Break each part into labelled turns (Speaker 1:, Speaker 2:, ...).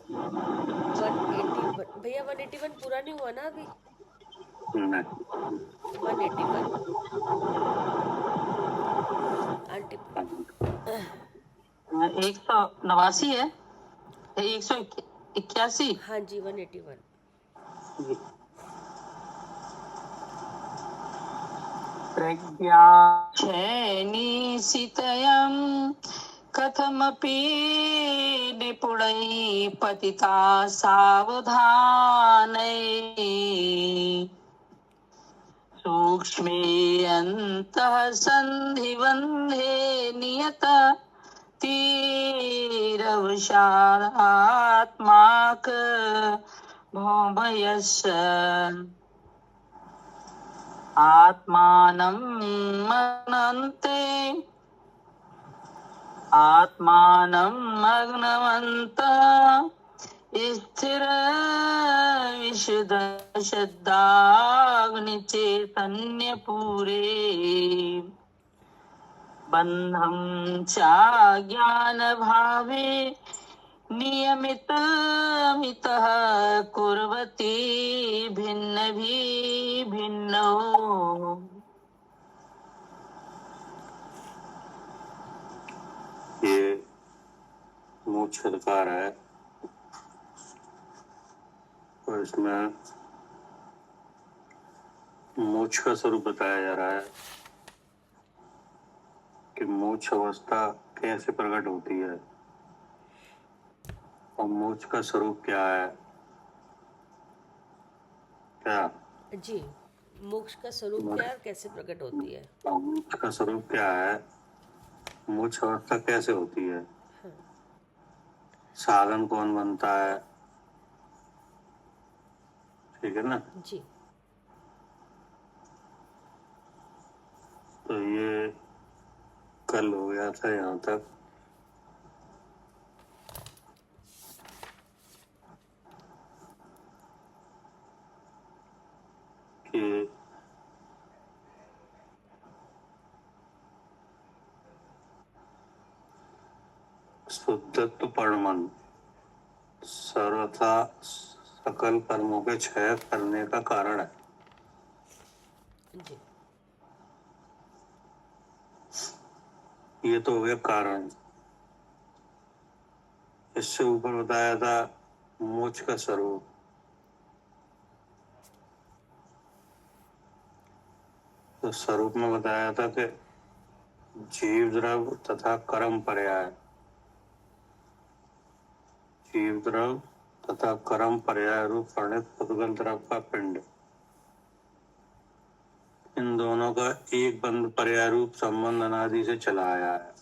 Speaker 1: 181 भैया, 181 पूरा नहीं हुआ ना अभी?
Speaker 2: नहीं।
Speaker 1: 181 आंटी।
Speaker 3: 189 है, 181।
Speaker 1: हाँ जी, 181।
Speaker 3: प्रज्ञाक्षेनिशितयम् कथमपि निपुणैः पतिता सावधानै सूक्ष्मे अन्तः सन्धिबन्धे नियत तीरवशात्माक भौमयस्य आत्मानं मनन्ते आत्मानं मग्नवन्तः स्थिर विशुद्ध शब्दाग्निचैतन्यपूरे बन्धं च ज्ञानभावे नियमितमितः कुर्वती भिन्नो।
Speaker 2: ये मोक्षकार है, और इसमें मोक्ष का स्वरूप बताया जा रहा है कि मोक्ष अवस्था कैसे प्रकट होती है और मोक्ष का स्वरूप क्या है। क्या
Speaker 1: जी, मोक्ष का स्वरूप क्या है और कैसे प्रकट होती है?
Speaker 2: मोक्ष का स्वरूप क्या है, मोक्ष अवस्था कैसे होती है,
Speaker 1: हाँ
Speaker 2: साधन कौन बनता है, ठीक है ना।
Speaker 1: जी।
Speaker 2: तो ये कल हो गया था यहाँ तक। कि शुद्धत्व परमन सर्वथा सकल कर्मों के क्षय करने का कारण है।
Speaker 1: जी
Speaker 2: ये तो हो गया कारण। इससे ऊपर बताया था मोक्ष का स्वरूप। तो स्वरूप में बताया था कि जीव द्रव तथा कर्म पर्याय, जीव द्रव तथा कर्म पर्याय रूप परिणत पुद्गल द्रव का पिंड, इन दोनों का एक बंध पर्याय रूप संबंध अनादि से चला आया है।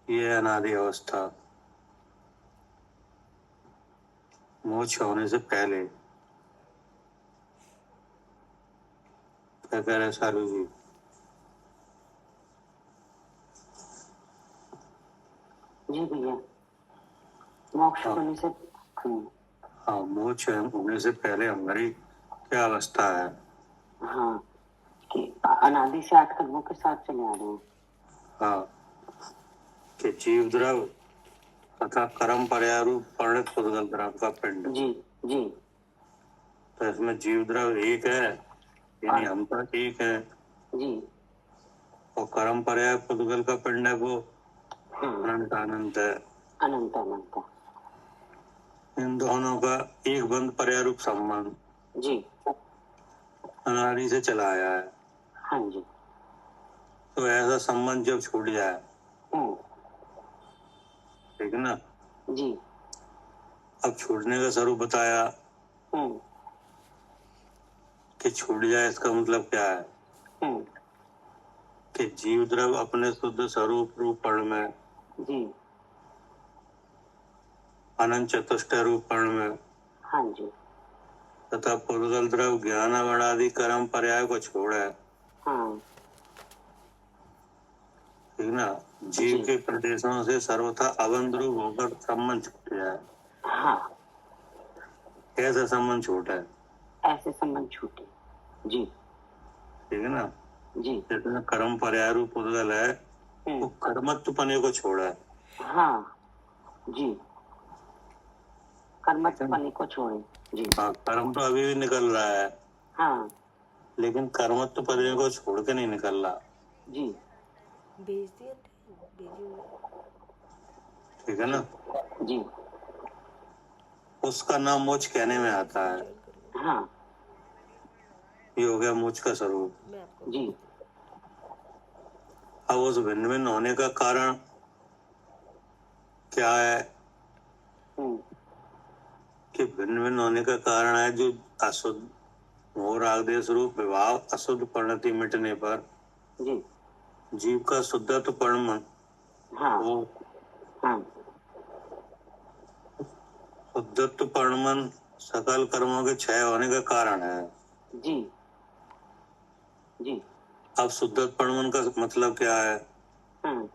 Speaker 2: ये अनादि अवस्था मोक्ष होने से पहले। क्या कह रहे सारू जी?
Speaker 3: जी भैया, मोक्ष
Speaker 2: हाँ।
Speaker 3: होने से
Speaker 2: हाँ, मोक्ष होने से पहले हमारी क्या अवस्था है?
Speaker 3: हाँ, कि अनादि से 8 कर्मों के साथ चले आ रहे हैं।
Speaker 2: हाँ, कि जीव द्रव तथा कर्म पर्याय रूप परिणत पुद्गल द्रव का पिंड।
Speaker 3: जी जी।
Speaker 2: तो इसमें जीव द्रव एक है, यानी हम तो एक है
Speaker 3: जी।
Speaker 2: और कर्म पर्याय पुद्गल का पिंड है वो अनंत अनंत है।
Speaker 3: अनंत अनंत।
Speaker 2: इन दोनों का एक बंध पर्याय रूप संबंध
Speaker 3: जी
Speaker 2: अनादि से चला आया है।
Speaker 3: हाँ जी।
Speaker 2: तो ऐसा संबंध जब छूट जाए, ठीक है ना।
Speaker 3: जी।
Speaker 2: अब छूटने का स्वरूप बताया कि छूट जाए, इसका मतलब क्या है कि जीव द्रव अपने शुद्ध स्वरूप रूप पर्ण में,
Speaker 3: जी
Speaker 2: अनंत चतुष्टय रूप पर्ण में,
Speaker 3: हाँ जी,
Speaker 2: तथा पुद्गल द्रव ज्ञान आदि कर्म पर्याय को छोड़ा है,
Speaker 3: हाँ
Speaker 2: ठीक ना। जीव के प्रदेशों से सर्वथा अबंध रूप होकर संबंध छूट गया है।
Speaker 3: हाँ,
Speaker 2: कैसा संबंध छूटा है?
Speaker 3: ऐसे संबंध छूटे। जी
Speaker 2: ठीक है ना।
Speaker 3: जी
Speaker 2: जितना कर्म पर्याय रूप पुद्गल है वो कर्मत्व पने को छोड़ा है।
Speaker 3: हाँ जी, कर्मठ पने को छोड़े। जी,
Speaker 2: हाँ, कर्म तो अभी भी निकल रहा है,
Speaker 3: हाँ,
Speaker 2: लेकिन कर्मत्व पदवी को छोड़ के नहीं निकल रहा।
Speaker 3: जी,
Speaker 1: भेज दिया भेजी हुई है।
Speaker 2: ठीक है ना?
Speaker 3: जी,
Speaker 2: उसका नाम मोक्ष कहने में आता है।
Speaker 1: ज्वाइन कर लो,
Speaker 3: हाँ,
Speaker 2: ये हो गया मोक्ष का स्वरूप।
Speaker 1: मैं आपको
Speaker 3: जी,
Speaker 1: भेज दूँ।
Speaker 2: अब उस भिन्न भिन्न होने का कारण क्या है?
Speaker 3: हम्म,
Speaker 2: कि भिन्न भिन्न होने का कारण है जो अशुद्ध मोह राग देश रूप विभाव अशुद्ध परिणति मिटने पर
Speaker 3: जी,
Speaker 2: जीव का शुद्धत्व परिणमन
Speaker 3: हाँ,
Speaker 2: वो
Speaker 3: हाँ,
Speaker 2: शुद्धत्व परिणमन सकल कर्मों के क्षय होने का कारण है।
Speaker 3: जी, जी,
Speaker 2: अब शुद्धत्व परिणमन का मतलब क्या है?
Speaker 3: हम्म,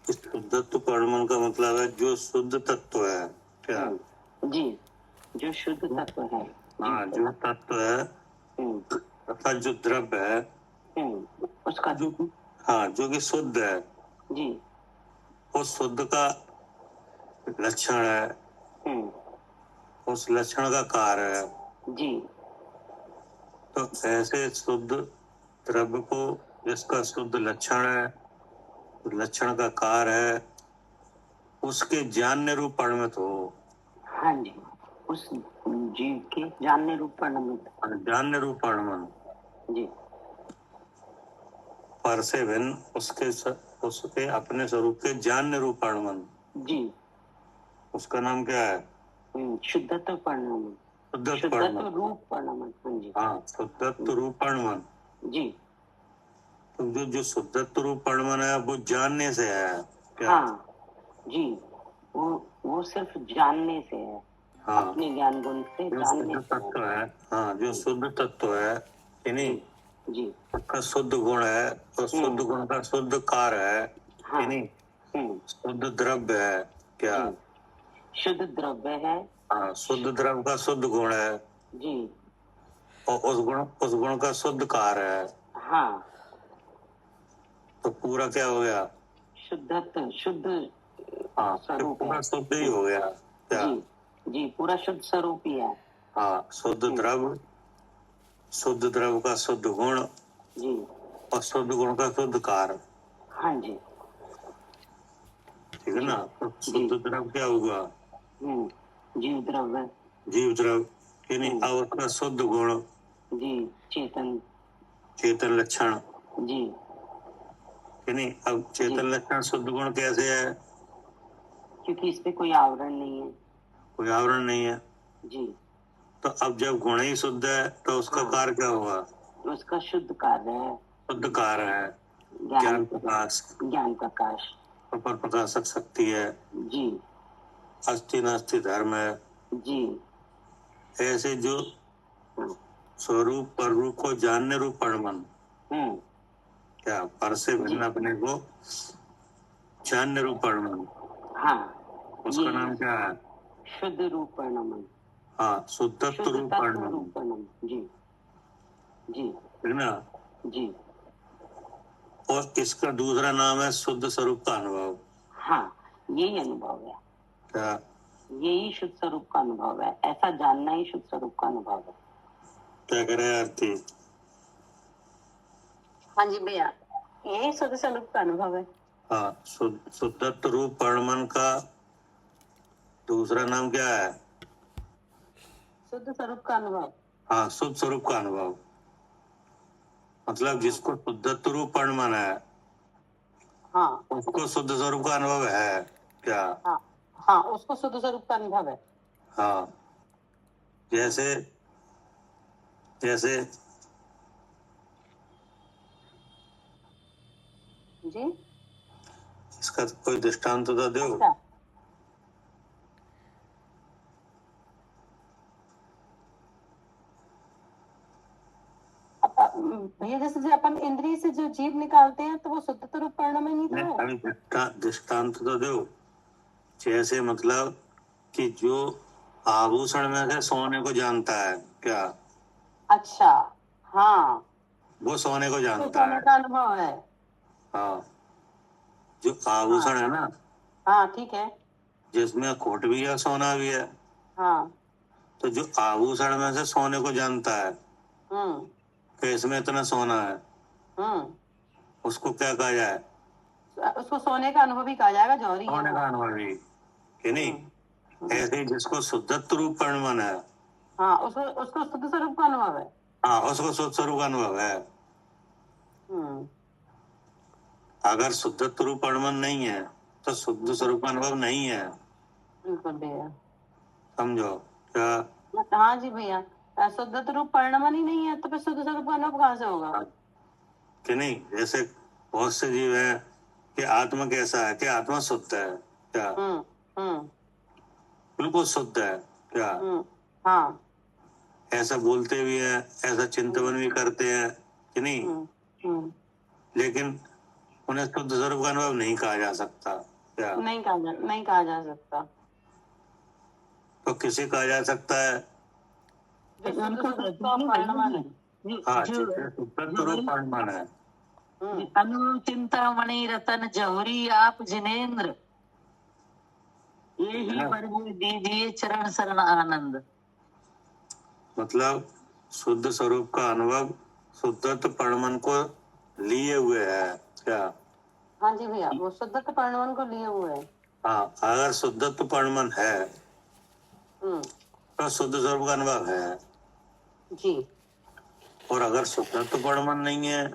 Speaker 2: इस शुद्धत्व परिणमन का मतलब है जो शुद्ध तत्व है। क्या?
Speaker 3: जी, जो शुद्ध तत्व है।
Speaker 2: हाँ, जो तत्व है
Speaker 3: हम्म,
Speaker 2: तथा जो द्रव्य है
Speaker 3: उसका
Speaker 2: जो हाँ जो कि शुद्ध है,
Speaker 3: जी,
Speaker 2: उस शुद्ध का लक्षण है,
Speaker 3: हम्म,
Speaker 2: उस लक्षण का कार्य है।
Speaker 3: जी,
Speaker 2: तो ऐसे शुद्ध द्रव्य को जिसका शुद्ध लक्षण है, लक्षण का कार्य है, उसके जानने रूप परिणमित हो।
Speaker 3: हाँ जी, उस जीव के जानने रूप परिणमित।
Speaker 2: जानने रूप परिणमन
Speaker 3: जी,
Speaker 2: पर से भिन्न उसके अपने स्वरूप के जानने रूप परिणमन,
Speaker 3: जी,
Speaker 2: उसका नाम क्या है?
Speaker 3: शुद्धत्व परिणमन,
Speaker 2: शुद्धत्व
Speaker 3: शुद्धत्व
Speaker 2: परिणमन।
Speaker 3: रूप परिणमन। हाँ जी,
Speaker 2: हाँ, शुद्धत्व रूप परिणमन।
Speaker 3: जी,
Speaker 2: तो जो शुद्धत्व रूप परिणमन है वो जानने से है। क्या?
Speaker 3: हाँ, जी, वो सिर्फ जानने से है।
Speaker 2: हाँ,
Speaker 3: अपने ज्ञान गुण से
Speaker 2: जो
Speaker 3: जानने
Speaker 2: शुद्ध
Speaker 3: से
Speaker 2: तत्व है, हाँ जो शुद्ध तत्व है यानी
Speaker 3: जी, जी,
Speaker 2: उसका शुद्ध गुण है और शुद्ध गुण का शुद्ध कार्य है
Speaker 3: हाँ,
Speaker 2: यानी शुद्ध द्रव्य है। क्या?
Speaker 3: जी, शुद्ध द्रव्य है।
Speaker 2: हाँ, शुद्ध द्रव्य का शुद्ध गुण है
Speaker 3: जी,
Speaker 2: और उस गुण का शुद्ध कार्य है।
Speaker 3: हाँ,
Speaker 2: तो पूरा क्या हो गया?
Speaker 3: शुद्धत्व, शुद्ध
Speaker 2: हाँ, तो
Speaker 3: स्वरूप
Speaker 2: पूरा
Speaker 3: है।
Speaker 2: शुद्ध ही हो गया। क्या?
Speaker 3: जी, जी, पूरा शुद्ध स्वरूप ही है।
Speaker 2: हाँ, शुद्ध द्रव्य, शुद्ध द्रव्य का शुद्ध गुण
Speaker 3: जी,
Speaker 2: और शुद्ध गुण का शुद्ध कार्य।
Speaker 3: हाँ जी,
Speaker 2: ठीक है ना? तो
Speaker 3: जी,
Speaker 2: शुद्ध द्रव्य क्या हुआ?
Speaker 3: जीव द्रव्य।
Speaker 2: जीव द्रव्य यानी अब उसका शुद्ध गुण,
Speaker 3: जी, चेतन।
Speaker 2: चेतन लक्षण
Speaker 3: जी,
Speaker 2: यानी अब चेतन लक्षण शुद्ध गुण कैसे है?
Speaker 3: क्योंकि इस पे कोई आवरण नहीं है।
Speaker 2: कोई आवरण नहीं है।
Speaker 3: जी,
Speaker 2: तो अब जब गुण ही शुद्ध है तो उसका
Speaker 3: हाँ।
Speaker 2: कार्य क्या होगा?
Speaker 3: उसका शुद्ध कार्य है
Speaker 2: शुद्ध कार्य है, ज्ञान प्रकाश,
Speaker 3: ज्ञान प्रकाश।
Speaker 2: अपर प्रकाशक शक्ति है,
Speaker 3: जी,
Speaker 2: अस्थि नास्ति धर्म है।
Speaker 3: जी,
Speaker 2: ऐसे जो स्वरूप पर रूप को जानने रूप परिणमन,
Speaker 3: हम्म,
Speaker 2: क्या पर से भिन्न अपने को जानने रूप परिणमन,
Speaker 3: हाँ,
Speaker 2: उसका नाम क्या है?
Speaker 3: शुद्ध रूप परिणमन।
Speaker 2: हाँ, शुद्धत्व
Speaker 3: शुद्ध
Speaker 2: रूप
Speaker 3: तत्व
Speaker 2: परिणमन।
Speaker 3: रूप परिणमन। जी, जी,
Speaker 2: ठीक ना?
Speaker 3: जी,
Speaker 2: और इसका दूसरा नाम है शुद्ध स्वरूप का अनुभव।
Speaker 3: हाँ, यही अनुभव है।
Speaker 2: क्या?
Speaker 3: यही शुद्ध स्वरूप का अनुभव है। ऐसा जानना ही शुद्ध स्वरूप का अनुभव है।
Speaker 2: क्या करे आरती?
Speaker 3: हाँ जी भैया, यही शुद्ध स्वरूप का अनुभव है।
Speaker 2: हाँ, शुद्धत्व रूप परिणमन का दूसरा नाम क्या है?
Speaker 3: शुद्ध स्वरूप का अनुभव।
Speaker 2: हाँ, शुद्ध स्वरूप का अनुभव मतलब जिसको शुद्धत्व रूप परिणमन है,
Speaker 3: हाँ,
Speaker 2: उसको शुद्ध स्वरूप का अनुभव है। क्या?
Speaker 3: हाँ, हाँ, उसको शुद्ध स्वरूप का अनुभव है।
Speaker 2: हाँ, जैसे जैसे
Speaker 3: जी,
Speaker 2: इसका कोई दृष्टांत तो दो।
Speaker 3: अच्छा, भैया जैसे जो अपन इंद्रिय से जो जीव निकालते हैं तो वो शुद्ध रूप परिणमन ही तो है।
Speaker 2: अभी दृष्टांत तो दो। जैसे मतलब कि जो आभूषण में से सोने को जानता है, क्या
Speaker 3: अच्छा, हाँ,
Speaker 2: वो सोने को
Speaker 3: तो
Speaker 2: जानता
Speaker 3: सोने
Speaker 2: है?
Speaker 3: का अनुभव है।
Speaker 2: हाँ, जो आभूषण है ना,
Speaker 3: हाँ ठीक है।
Speaker 2: जिसमें खोट भी है सोना भी है,
Speaker 3: हाँ।
Speaker 2: तो जो आभूषण में से सोने को जानता है
Speaker 3: हम्म।
Speaker 2: कि इसमें इतना सोना है,
Speaker 3: हम्म।
Speaker 2: उसको क्या कहा जाए?
Speaker 3: उसको सोने का अनुभव ही कहा जाएगा, जौहरी है
Speaker 2: सोने
Speaker 3: वो।
Speaker 2: का अनुभवी, कि नहीं? ऐसे ही जिसको शुद्धत्व रूप परिणमन है,
Speaker 3: हाँ, उसको उसको शुद्ध स्वरूप का अनुभव है।
Speaker 2: हाँ, उसको शुद्ध स्वरूप का अनुभव है।
Speaker 3: हम्म।
Speaker 2: अगर शुद्धत्व रूप परिणमन नहीं है तो शुद्ध स्वरूप का अनुभव नहीं है।
Speaker 3: बिल्कुल भैया।
Speaker 2: समझो क्या?
Speaker 3: हाँ जी भैया, शुद्ध रूप परिणमन ही नहीं है तो फिर शुद्ध स्वरूप का अनुभव कहाँ से होगा?
Speaker 2: कि नहीं? जैसे बहुत से जीव है कि आत्मा कैसा है, कि आत्मा शुद्ध है क्या?
Speaker 3: हम्म।
Speaker 2: बिल्कुल शुद्ध है क्या?
Speaker 3: हाँ।
Speaker 2: ऐसा बोलते भी है, ऐसा चिंतन भी करते हैं, कि नहीं?
Speaker 3: हम्म।
Speaker 2: लेकिन उन्हें शुद्ध स्वरूप का अनुभव नहीं कहा जा सकता क्या?
Speaker 3: नहीं कहा जा सकता।
Speaker 2: तो किसे कहा जा सकता है?
Speaker 3: उनको परिणमन है।
Speaker 2: हाँ, शुद्धत्व रूप परिणमन है।
Speaker 3: अनुभव चिंतामणि रतन जौहरी आप जिनेन्द्र, ये ही प्रभु दीजिए चरण शरण आनंद।
Speaker 2: मतलब शुद्ध स्वरूप का अनुभव शुद्धत्व परिणमन को लिए हुए है क्या?
Speaker 3: हाँ जी भैया, वो शुद्धत्व परिणमन को लिए हुए है।
Speaker 2: हाँ, अगर शुद्धत्व परिणमन है तो शुद्ध स्वरूप का अनुभव है
Speaker 3: जी।
Speaker 2: और अगर शुद्धत्व परिणमन नहीं है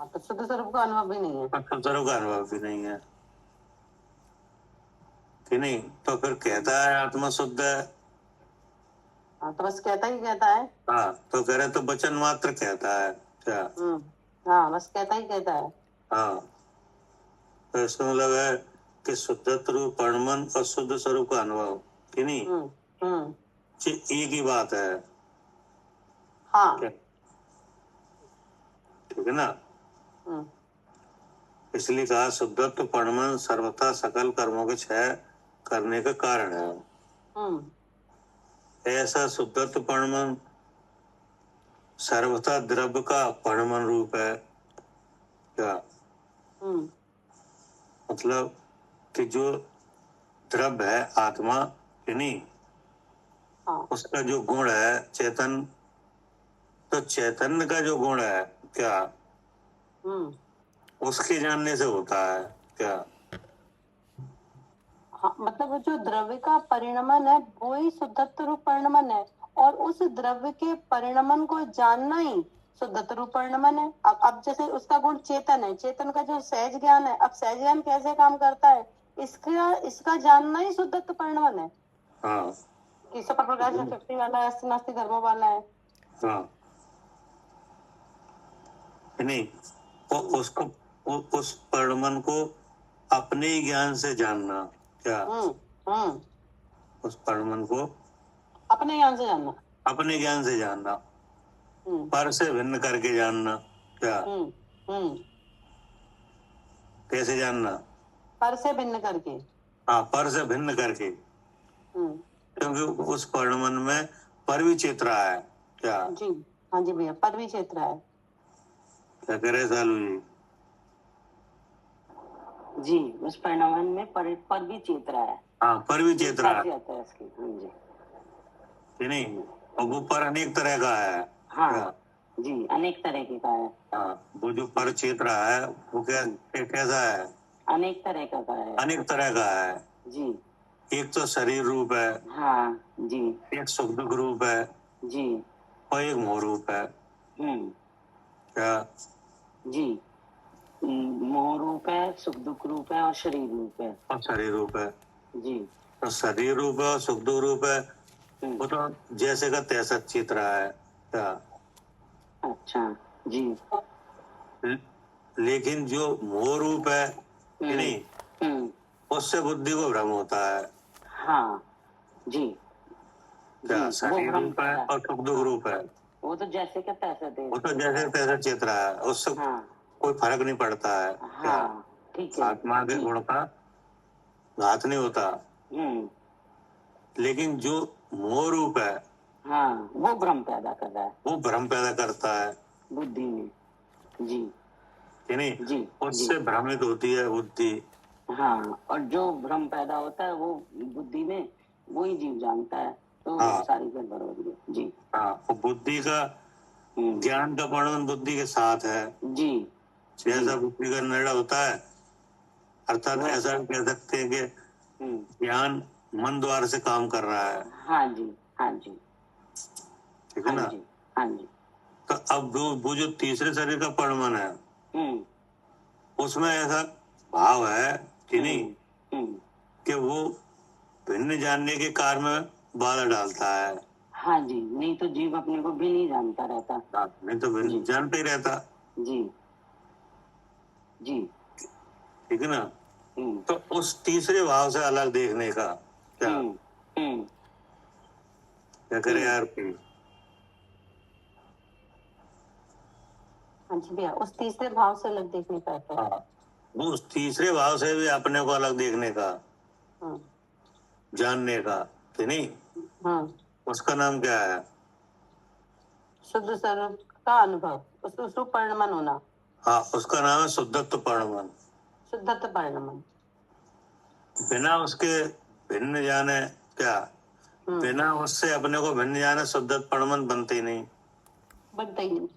Speaker 3: तो शुद्ध स्वरूप का अनुभव भी नहीं है।
Speaker 2: तो शुद्ध स्वरूप का अनुभव भी नहीं है, कि नहीं? तो फिर कहता है आत्मा शुद्ध है।
Speaker 3: हाँ, तो बस कहता ही कहता है।
Speaker 2: हाँ, तो कह रहे तो वचन मात्र कहता है क्या?
Speaker 3: हाँ, बस कहता ही कहता है।
Speaker 2: हाँ, तो इसका मतलब है कि शुद्धत्व रूप परिणमन और शुद्ध स्वरूप का अनुभव, कि नहीं, ये एक ही बात है।
Speaker 3: हाँ।
Speaker 2: ठीक है ना? इसलिए कहा शुद्धत्व परिणमन सर्वथा सकल कर्मों के क्षय करने का कारण है। ऐसा शुद्धत्व परिणमन सर्वथा द्रव्य का परिणमन रूप है क्या? मतलब कि जो द्रव्य है आत्मा, कि नहीं, उसका जो गुण है चेतन, तो चैतन्य का जो गुण है क्या, उसके जानने से होता है क्या?
Speaker 3: हाँ, मतलब वो जो द्रव्य का परिणमन है वो ही शुद्धत्व रूप परिणमन है, और उस द्रव्य के परिणमन को जानना ही शुद्धत्व रूप परिणमन है। अब जैसे उसका गुण चेतन है, चेतन का जो सहज ज्ञान है, अब सहज ज्ञान कैसे काम करता है, इसका जानना ही शुद्धत्व परिणमन है।
Speaker 2: हाँ,
Speaker 3: कि सब प्रकाश शक्ति वाला है, अस्थि नास्ति धर्मों वाला है।
Speaker 2: हाँ, नहीं, उसको उस परिणमन को अपने ही ज्ञान से जानना क्या? उस परिणमन को
Speaker 3: अपने ज्ञान से जानना,
Speaker 2: अपने ज्ञान से जानना, पर से भिन्न करके जानना क्या? कैसे जानना?
Speaker 3: पर से भिन्न करके।
Speaker 2: हाँ, पर से भिन्न करके, क्योंकि उस परिणमन में पर भी चेत रहा है क्या?
Speaker 3: जी हाँ जी भैया, पर भी चेत रहा है।
Speaker 2: क्या कह रहे सालू
Speaker 3: जी, उस परिणमन में पर भी चेत रहा है।
Speaker 2: हाँ, पर भी चेत रहा है,
Speaker 3: जी,
Speaker 2: कि नहीं? और वो पर अनेक तरह का है।
Speaker 3: हाँ जी, अनेक तरह का है।
Speaker 2: हाँ, वो जो पर चेत रहा है वो कैसा है?
Speaker 3: अनेक तरह का है।
Speaker 2: अनेक तरह का है
Speaker 3: जी।
Speaker 2: एक तो शरीर रूप है,
Speaker 3: हाँ जी,
Speaker 2: एक सुख दुख रूप है
Speaker 3: जी,
Speaker 2: और एक मोह रूप है क्या?
Speaker 3: जी, मोह रूप है, सुख दुख रूप है और शरीर रूप है।
Speaker 2: और शरीर रूप है
Speaker 3: जी।
Speaker 2: तो शरीर रूप है और सुख दुख रूप है, वो तो जैसे का तैसा चित रहा है क्या?
Speaker 3: अच्छा जी।
Speaker 2: लेकिन जो मोह रूप है, कि नहीं, उससे बुद्धि को भ्रम होता है।
Speaker 3: हाँ जी,
Speaker 2: क्या शरीर रूप है और सुख दुख रूप है,
Speaker 3: वो तो जैसे का तैसा दे,
Speaker 2: वो तो जैसे तैसा चित रहा है, उससे कोई फर्क नहीं पड़ता है क्या?
Speaker 3: ठीक है।
Speaker 2: आत्मा के गुण का घात नहीं होता। लेकिन जो मोह रूप है,
Speaker 3: वो भ्रम पैदा कर रहा है,
Speaker 2: वो भ्रम पैदा करता है
Speaker 3: बुद्धि में। जी,
Speaker 2: कि नहीं,
Speaker 4: जी जी
Speaker 2: उससे भ्रमित होती है बुद्धि।
Speaker 4: हाँ, और जो भ्रम पैदा होता है वो बुद्धि में वही जीव जानता है, तो
Speaker 2: हाँ।
Speaker 4: सारी गड़बड़ हो रही है। जी
Speaker 2: हाँ, और बुद्धि का ज्ञान का वर्णन बुद्धि के साथ है।
Speaker 4: जी
Speaker 2: जैसा बुद्धि का निर्णय होता है, अर्थात
Speaker 4: वो-
Speaker 2: ऐसा भी कह सकते हैं कि ज्ञान मन द्वार से काम कर रहा है।
Speaker 4: हाँ जी हाँ जी
Speaker 2: ठीक है
Speaker 4: हाँ
Speaker 2: ना।
Speaker 4: जी हाँ जी
Speaker 2: तो अब वो जो तीसरे शरीर का परमन है, उसमें ऐसा भाव है कि नहीं कि वो भिन्न जानने के कार्य में बाधा डालता है।
Speaker 4: हाँ जी, नहीं तो जीव अपने को भी नहीं जानता रहता।
Speaker 2: नहीं तो भिन्न जानते ही रहता।
Speaker 4: जी जी
Speaker 2: ठीक है ना। तो उस तीसरे भाव से अलग देखने का क्या क्या करे यार फिर?
Speaker 3: हाँ जी भैया, उस तीसरे भाव से अलग देखने का है।
Speaker 2: हाँ, वो उस तीसरे भाव से भी अपने को अलग देखने का, जानने का, कि नहीं, उसका नाम क्या है?
Speaker 3: शुद्ध स्वरूप का अनुभव, उस रूप परिणमन होना।
Speaker 2: हाँ, उसका नाम है शुद्धत्व परिणमन।
Speaker 3: शुद्धत्व परिणमन।
Speaker 2: बिना उसके भिन्न जाने क्या, बिना उससे अपने को भिन्न जाने शुद्धत्व परिणमन बनते ही नहीं।
Speaker 3: बनता ही नहीं,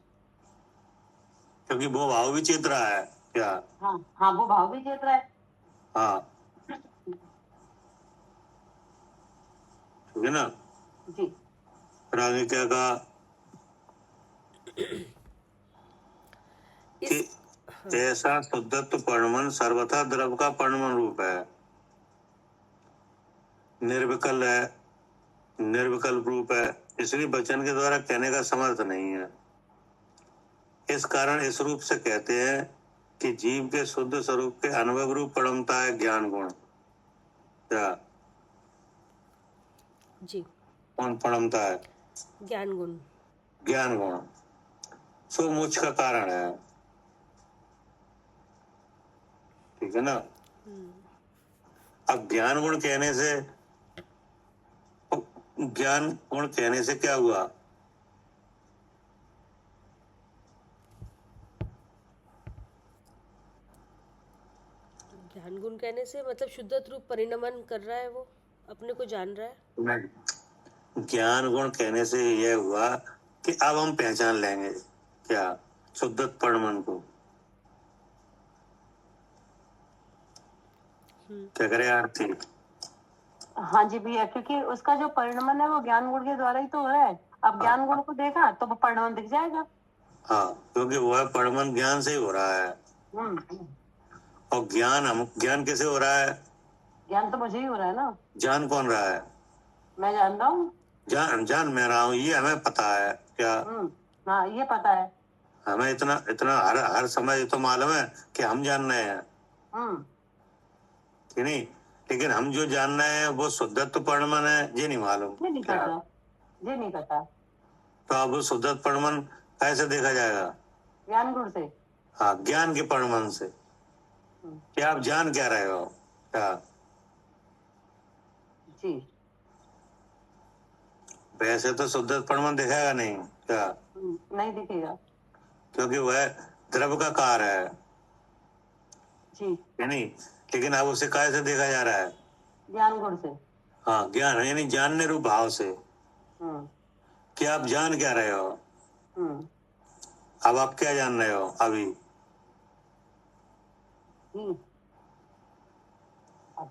Speaker 2: क्योंकि वो भाव भी चेत रहा है क्या।
Speaker 3: हाँ हाँ, वो भाव भी चेत रहा है।
Speaker 2: हाँ, ठीक है ना।
Speaker 3: जी,
Speaker 2: फिर आगे क्या कहा कि ऐसा शुद्धत्व परिणमन सर्वथा द्रव का परिणमन रूप है, निर्विकल है, निर्विकल्प रूप है, इसलिए वचन के द्वारा कहने का समर्थ नहीं है। इस कारण इस रूप से कहते हैं कि जीव के शुद्ध स्वरूप के अनुभव रूप परिणमता है ज्ञान गुण। क्या
Speaker 1: जी,
Speaker 2: कौन परिणमता है?
Speaker 1: ज्ञान गुण।
Speaker 2: ज्ञान गुण सो मोक्ष का कारण है। ठीक है ना। अब ज्ञान गुण कहने से क्या हुआ?
Speaker 1: ज्ञान गुण कहने से मतलब शुद्धत्व रूप परिणमन कर रहा है, वो अपने को जान रहा है।
Speaker 2: नहीं, ज्ञान गुण कहने से यह हुआ कि अब हम पहचान लेंगे क्या शुद्धत्व परिणमन को। क्या करे आरती?
Speaker 3: हाँ जी भैया, क्योंकि उसका जो परिणमन है वो ज्ञान गुण के द्वारा ही तो हो रहा है। अब ज्ञान गुण को देखा तो वो परिणमन दिख जाएगा।
Speaker 2: हाँ, क्योंकि वह परिणमन ज्ञान से ही हो रहा है। और ज्ञान कैसे हो रहा है?
Speaker 3: ज्ञान तो मुझे ही हो रहा है ना।
Speaker 2: जान कौन रहा है?
Speaker 3: मैं जान रहा हूँ।
Speaker 2: जान मैं रहा हूँ, ये हमें पता है क्या।
Speaker 3: हाँ, ये पता है
Speaker 2: हमें इतना इतना हर समय तो मालूम है कि हम जान रहे हैं कि नहीं। लेकिन हम जो जान रहे हैं वो शुद्धत्व परिणमन है, ये नहीं मालूम।
Speaker 3: ये नहीं पता, ये नहीं पता।
Speaker 2: तो अब शुद्धत्व परिणमन कैसे देखा जाएगा?
Speaker 3: ज्ञान गुण से।
Speaker 2: हाँ, ज्ञान के परिणमन से। क्या आप जान क्या रहे हो क्या?
Speaker 3: जी,
Speaker 2: वैसे तो शुद्धत्व परिणमन दिखेगा नहीं क्या,
Speaker 3: नहीं दिखेगा,
Speaker 2: क्योंकि वह द्रव्य का कार्य है
Speaker 3: जी,
Speaker 2: नहीं। लेकिन अब उसे कैसे देखा जा रहा है?
Speaker 3: ज्ञान गुण से।
Speaker 2: हाँ, ज्ञान यानी जानने रूप भाव से। कि आप जान क्या रहे हो? अब आप क्या जान रहे हो अभी?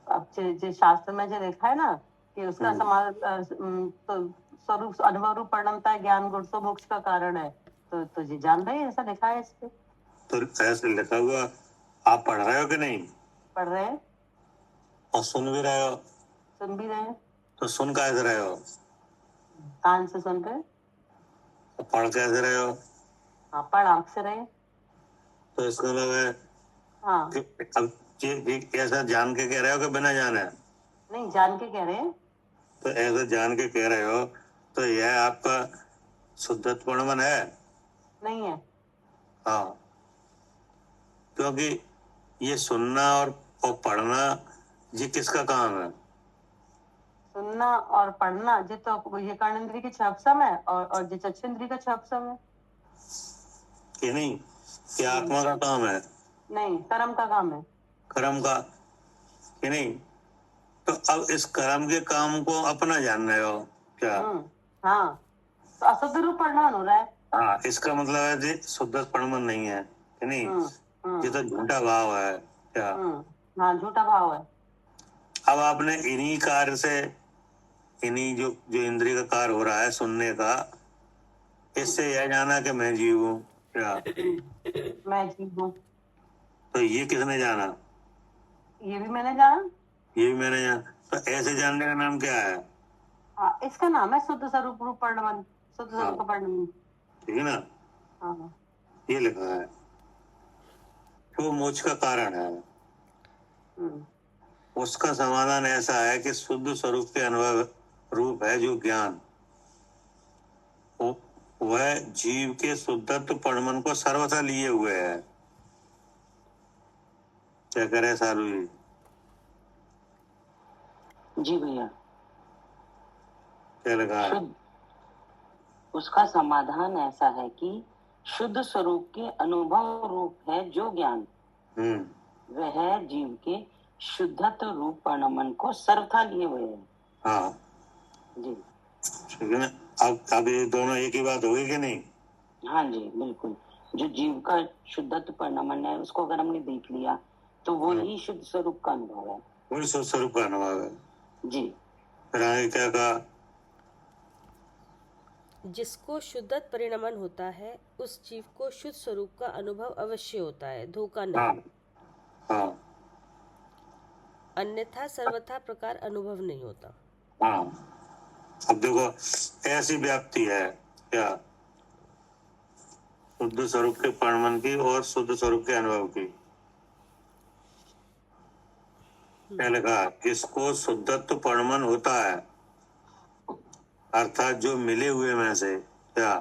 Speaker 3: अब जो शास्त्र में जो देखा है ना कि उसका तो स्वरूप अनुभव रूप परिणमता है ज्ञान गुण तो मोक्ष का कारण है, तो जी जान रहे हैं, ऐसा लिखा है इस पे।
Speaker 2: तो ऐसे लिखा हुआ आप पढ़ रहे हो कि नहीं?
Speaker 3: पढ़ रहे हैं
Speaker 2: और सुन भी रहे हो।
Speaker 3: सुन भी रहे हैं।
Speaker 2: तो सुन कैसे रहे हो?
Speaker 3: कान से सुन रहे हैं।
Speaker 2: और पढ़ कैसे रहे हो?
Speaker 3: हाँ, पढ़ आँख से रहे हैं।
Speaker 2: तो इसका मतलब है
Speaker 3: हाँ,
Speaker 2: कि अब ये ऐसा जान के कह रहे हो कि बिना जाने?
Speaker 3: नहीं, जान के कह रहे हैं।
Speaker 2: तो ऐसा जान के कह रहे हो तो यह आपका शुद्धत्व परिणमन है?
Speaker 3: नहीं है।
Speaker 2: हाँ, क्योंकि ये सुनना और पढ़ना ये किसका काम है?
Speaker 3: सुनना और पढ़ना जो तो ये कर्णेंद्रिय के छपसम है और जो चक्षुंद्रिय का छपसम है
Speaker 2: कि नहीं, कि आत्मा का काम है।
Speaker 3: नहीं, कर्म का काम है।
Speaker 2: कर्म का कि नहीं? तो अब इस कर्म के काम को अपना जान रहे हो क्या?
Speaker 3: हाँ, तो अशुद्ध रूप परिणाम हो रहा है।
Speaker 2: हाँ, इसका मतलब है जी शुद्ध परमन नहीं है कि नहीं? ये तो झूठा भाव है क्या?
Speaker 3: हाँ, झूठा भाव है।
Speaker 2: अब आपने इन्हीं कार्य से, इन्हीं जो इंद्रिय का कार्य हो रहा है सुनने का, इससे यह जाना कि मैं जीव हूँ क्या?
Speaker 3: मैं जीव हूँ,
Speaker 2: तो ये किसने जाना?
Speaker 3: ये भी मैंने जाना।
Speaker 2: ये भी मैंने जाना। तो ऐसे जानने का नाम क्या है?
Speaker 3: हाँ, इसका नाम है शुद्ध स्वरूप रूप परिणमन, शुद्ध स्वरूप का परिणमन।
Speaker 2: ठीक है ना?
Speaker 3: हाँ,
Speaker 2: ये लिखा है वो मोक्ष का कारण है। उसका समाधान ऐसा है कि शुद्ध स्वरूप के अनुभव रूप है जो ज्ञान, वह जीव के शुद्धत्व परमन को सर्वथा लिए हुए है। क्या करे सालू जी?
Speaker 4: जी भैया,
Speaker 2: क्या लगा है?
Speaker 4: शुद्ध, उसका समाधान ऐसा है कि शुद्ध स्वरूप के अनुभव रूप है जो ज्ञान, वह जीव के शुद्धत्व रूप परिणमन को सर्वथा लिए हुए है।
Speaker 2: हाँ
Speaker 4: जी,
Speaker 2: ठीक है ना? अब ये दोनों एक ही बात होगी कि नहीं?
Speaker 4: हाँ जी, बिल्कुल। जो जीव का शुद्धत्व परिणमन है उसको अगर हमने देख लिया तो वो ही शुद्ध स्वरूप का अनुभव है,
Speaker 2: वही शुद्ध स्वरूप का अनुभव है।
Speaker 4: जी।
Speaker 2: फिर आगे क्या कहा?
Speaker 1: जिसको शुद्धत परिणमन होता है उस जीव को शुद्ध स्वरूप का अनुभव अवश्य होता है, धोखा नहीं।
Speaker 2: हाँ,
Speaker 1: अन्यथा सर्वथा प्रकार अनुभव नहीं होता।
Speaker 2: हाँ। अब देखो ऐसी व्याप्ति है क्या शुद्ध स्वरूप के परिणमन की और शुद्ध स्वरूप के अनुभव की। क्या लिखा? जिसको शुद्धत्व परिणमन होता है, अर्थात जो मिले हुए में से क्या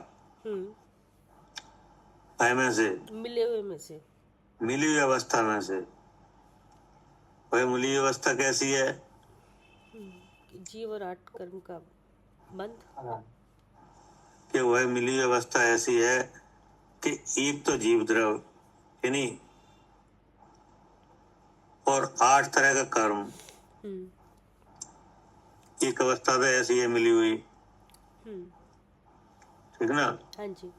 Speaker 2: में से
Speaker 1: मिले हुए में से,
Speaker 2: मिली हुई अवस्था में से, वह मिली हुई अवस्था कैसी है?
Speaker 1: जीव और आठ कर्म का बंध।
Speaker 2: कि वह मिली हुई अवस्था ऐसी है कि एक तो जीव द्रव यानी और 8 तरह का कर्म, एक अवस्था तो ऐसी है मिली हुई, ठीक ना?
Speaker 1: हाँ जी।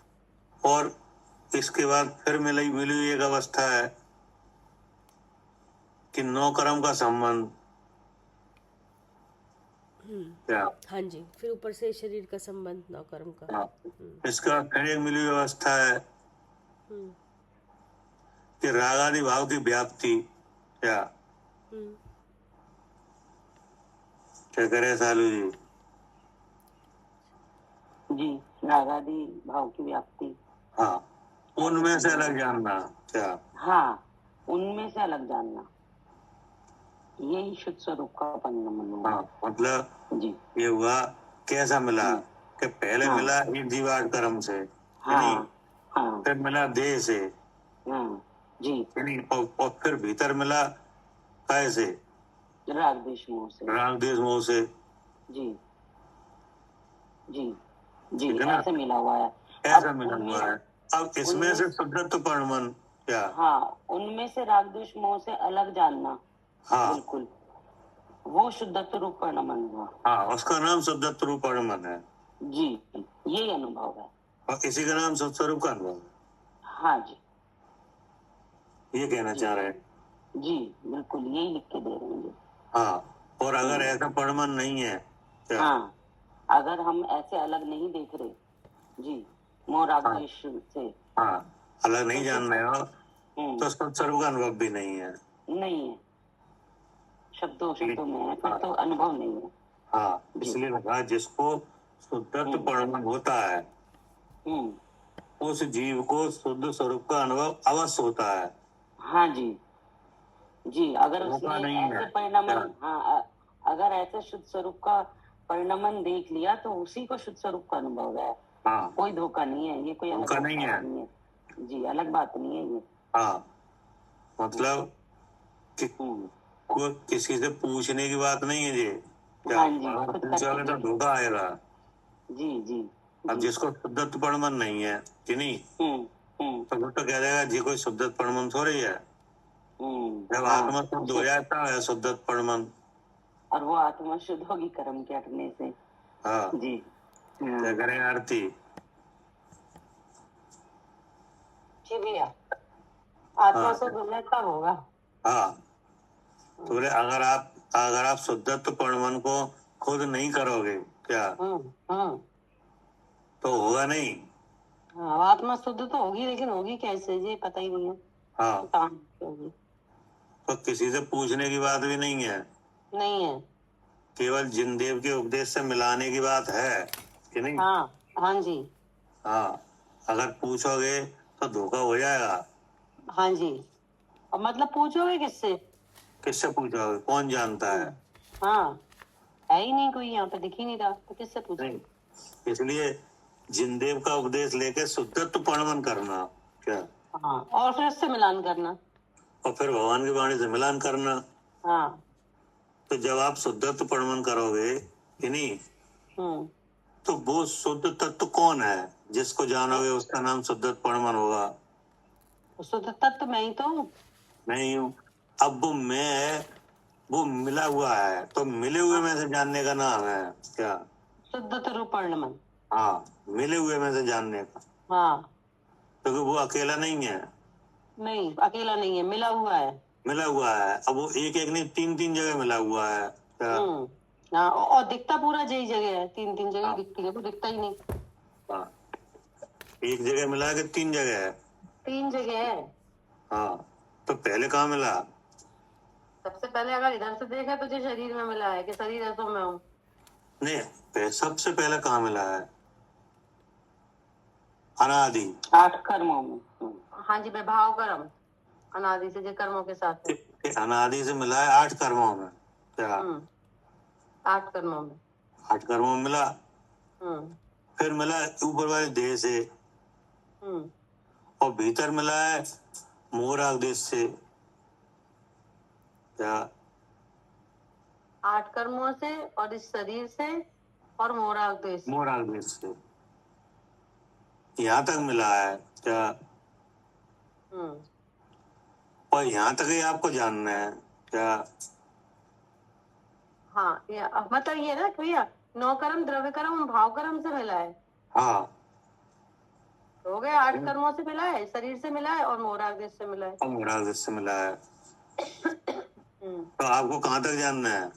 Speaker 2: और इसके बाद फिर मिली हुई एक अवस्था है कि 9 कर्म का संबंध क्या?
Speaker 1: हाँ जी, फिर ऊपर से शरीर का संबंध 9 कर्म का।
Speaker 2: इसका फिर एक मिली हुई अवस्था है कि रागादि भाव की व्याप्ति क्या? क्या करे सालू जी?
Speaker 4: जी, रागादि भाव की व्याप्ति।
Speaker 2: हाँ, उनमें से अलग जानना क्या?
Speaker 4: हाँ, उनमें से अलग जानना, यही शुद्ध स्वरूप का परिणमन हुआ।
Speaker 2: हाँ, मतलब
Speaker 4: जी,
Speaker 2: ये हुआ कैसा मिला कि पहले मिला एक जीवाठ कर्म से, फिर मिला देह से,
Speaker 4: जी,
Speaker 2: और फिर भीतर मिला काय से?
Speaker 4: राग द्वेष मोह से।
Speaker 2: राग द्वेष मोह से।
Speaker 4: जी जी जी, ऐसे मिला हुआ है।
Speaker 2: ऐसा मिला हुआ है। अब इसमें से शुद्धत्व परिणमन क्या?
Speaker 4: हाँ, उनमें से राग द्वेष मोह से अलग जानना।
Speaker 2: हाँ,
Speaker 4: बिल्कुल, वो शुद्धत्व रूप परिणमन हुआ।
Speaker 2: हाँ, उसका नाम शुद्धत्व रूप परिणमन है।
Speaker 4: जी, यही अनुभव है
Speaker 2: और इसी का नाम शुद्ध स्वरूप का अनुभव है।
Speaker 4: हाँ जी,
Speaker 2: ये कहना चाह रहे हैं।
Speaker 4: जी बिल्कुल, यही लिख के दे रहे हैं।
Speaker 2: हाँ, और अगर ऐसा परिणमन नहीं है क्या?
Speaker 4: हाँ, अगर हम ऐसे अलग नहीं देख रहे, जी, मोह राग द्वेष से,
Speaker 2: हाँ, अलग नहीं जान रहे हो तो शुद्ध स्वरूप का अनुभव भी नहीं है।
Speaker 4: नहीं है, शब्दों में है, फिर तो अनुभव नहीं है।
Speaker 2: हाँ, इसलिए लगा जिसको शुद्धत्व परिणमन होता है उस जीव को शुद्ध स्वरूप का अनुभव अवश्य होता है।
Speaker 4: हाँ जी, जी, अगर उसने ऐसे परिणमन, हाँ, अगर ऐसे शुद्ध स्वरूप का परिणमन देख लिया तो उसी को शुद्ध स्वरूप का अनुभव है।
Speaker 2: हाँ,
Speaker 4: कोई धोखा नहीं है, ये कोई
Speaker 2: धोखा नहीं है।
Speaker 4: जी, अलग बात नहीं है ये।
Speaker 2: हाँ, मतलब कि कोई किसी से पूछने की बात नहीं है ये क्या?
Speaker 4: हाँ जी,
Speaker 2: पूछोगे तो धोखा आएगा।
Speaker 4: जी जी,
Speaker 2: अब जिसको शुद्धत्व परिणमन नहीं है कि नहीं, तो वो तो कह देगा जी कोई शुद्धत्व परिणमन हो रही है जब आत्मा शुद्ध हो जाता है शुद्ध परमन,
Speaker 4: और वो आत्मा शुद्ध होगी कर्म के हटने से।
Speaker 2: हाँ
Speaker 4: जी।
Speaker 2: क्या करें आरती?
Speaker 3: जी भैया, आत्मा
Speaker 2: हाँ।
Speaker 3: शुद्ध हो जाए तब होगा।
Speaker 2: हाँ तो बोले अगर आप शुद्धत्व परमन को खुद नहीं करोगे क्या तो होगा नहीं।
Speaker 3: हाँ, आत्मा शुद्ध तो होगी, लेकिन होगी कैसे ये पता ही नहीं है।
Speaker 2: हाँ
Speaker 3: कहाँ होगी?
Speaker 2: तो किसी से पूछने की बात भी नहीं है,
Speaker 3: नहीं है।
Speaker 2: केवल जिनदेव के उपदेश से मिलाने की बात है कि नहीं?
Speaker 3: हाँ हाँ जी,
Speaker 2: हाँ अगर पूछोगे तो धोखा हो जाएगा।
Speaker 3: हाँ जी। और मतलब पूछोगे किससे?
Speaker 2: किससे पूछोगे? कौन जानता है?
Speaker 3: हाँ, है ही नहीं कोई, यहाँ पे दिख ही नहीं रहा, तो किससे पूछे?
Speaker 2: नहीं, इसलिए जिनदेव का उपदेश लेके शुद्धत्व परमन करना क्या,
Speaker 3: हाँ, और फिर उससे मिलान करना।
Speaker 2: और फिर भगवान की वाणी से मिलान करना।
Speaker 3: हाँ।
Speaker 2: तो जब आप शुद्धत्व परमन करोगे कि नहीं, तो वो शुद्ध तत्व कौन है जिसको जानोगे उसका नाम शुद्धत्व परमन होगा।
Speaker 3: शुद्ध तत्व मैं ही तो हूँ।
Speaker 2: नहीं हूँ। अब वो मैं है, वो मिला हुआ है, तो मिले हुए में से जानने का नाम है क्या?
Speaker 3: शुद्ध रूप परिणमन।
Speaker 2: हाँ मिले हुए में से जानने का।
Speaker 3: हाँ,
Speaker 2: क्योंकि वो अकेला नहीं है।
Speaker 3: नहीं अकेला नहीं है, मिला हुआ है।
Speaker 2: मिला हुआ है। अब वो एक एक नहीं तीन तीन जगह मिला हुआ है क्या?
Speaker 3: हाँ, और दिखता पूरा यही जगह है, तीन तीन जगह
Speaker 2: हाँ।
Speaker 3: दिखती है, वो दिखता ही नहीं।
Speaker 2: हाँ एक जगह मिला के तीन जगह है।
Speaker 3: तीन जगह है।
Speaker 2: हाँ तो पहले कहाँ मिला?
Speaker 3: सबसे पहले अगर इधर से देखा तो जो शरीर में मिला है कि शरीर है तो मैं हूँ।
Speaker 2: नहीं, सबसे पहले कहाँ मिला है? अनादि
Speaker 4: 8 कर्मों में।
Speaker 3: हाँ जी, भाव कर्म अनादि से जो कर्मों के साथ है।
Speaker 2: अनादि से मिला है 8 कर्मों में क्या?
Speaker 3: 8 कर्मों में।
Speaker 2: 8 कर्मों में मिला। फिर मिला ऊपर वाले देह से, और भीतर मिला है मोराग देश से क्या?
Speaker 3: 8 कर्मों से और इस शरीर से और मोराग देश।
Speaker 2: मोराग देश से यहाँ तक मिला है क्या? और यहाँ तक ही आपको जानना है क्या?
Speaker 3: हाँ, मतलब ये ना भैया, 9 कर्म द्रव्य कर्म और भाव कर्म से मिला है।
Speaker 2: हाँ
Speaker 3: हो गए 8 कर्मों से मिला है, शरीर से मिला है और मोराग देश से मिला है।
Speaker 2: और मोराग देश से मिला है। तो आपको कहाँ तक जानना है?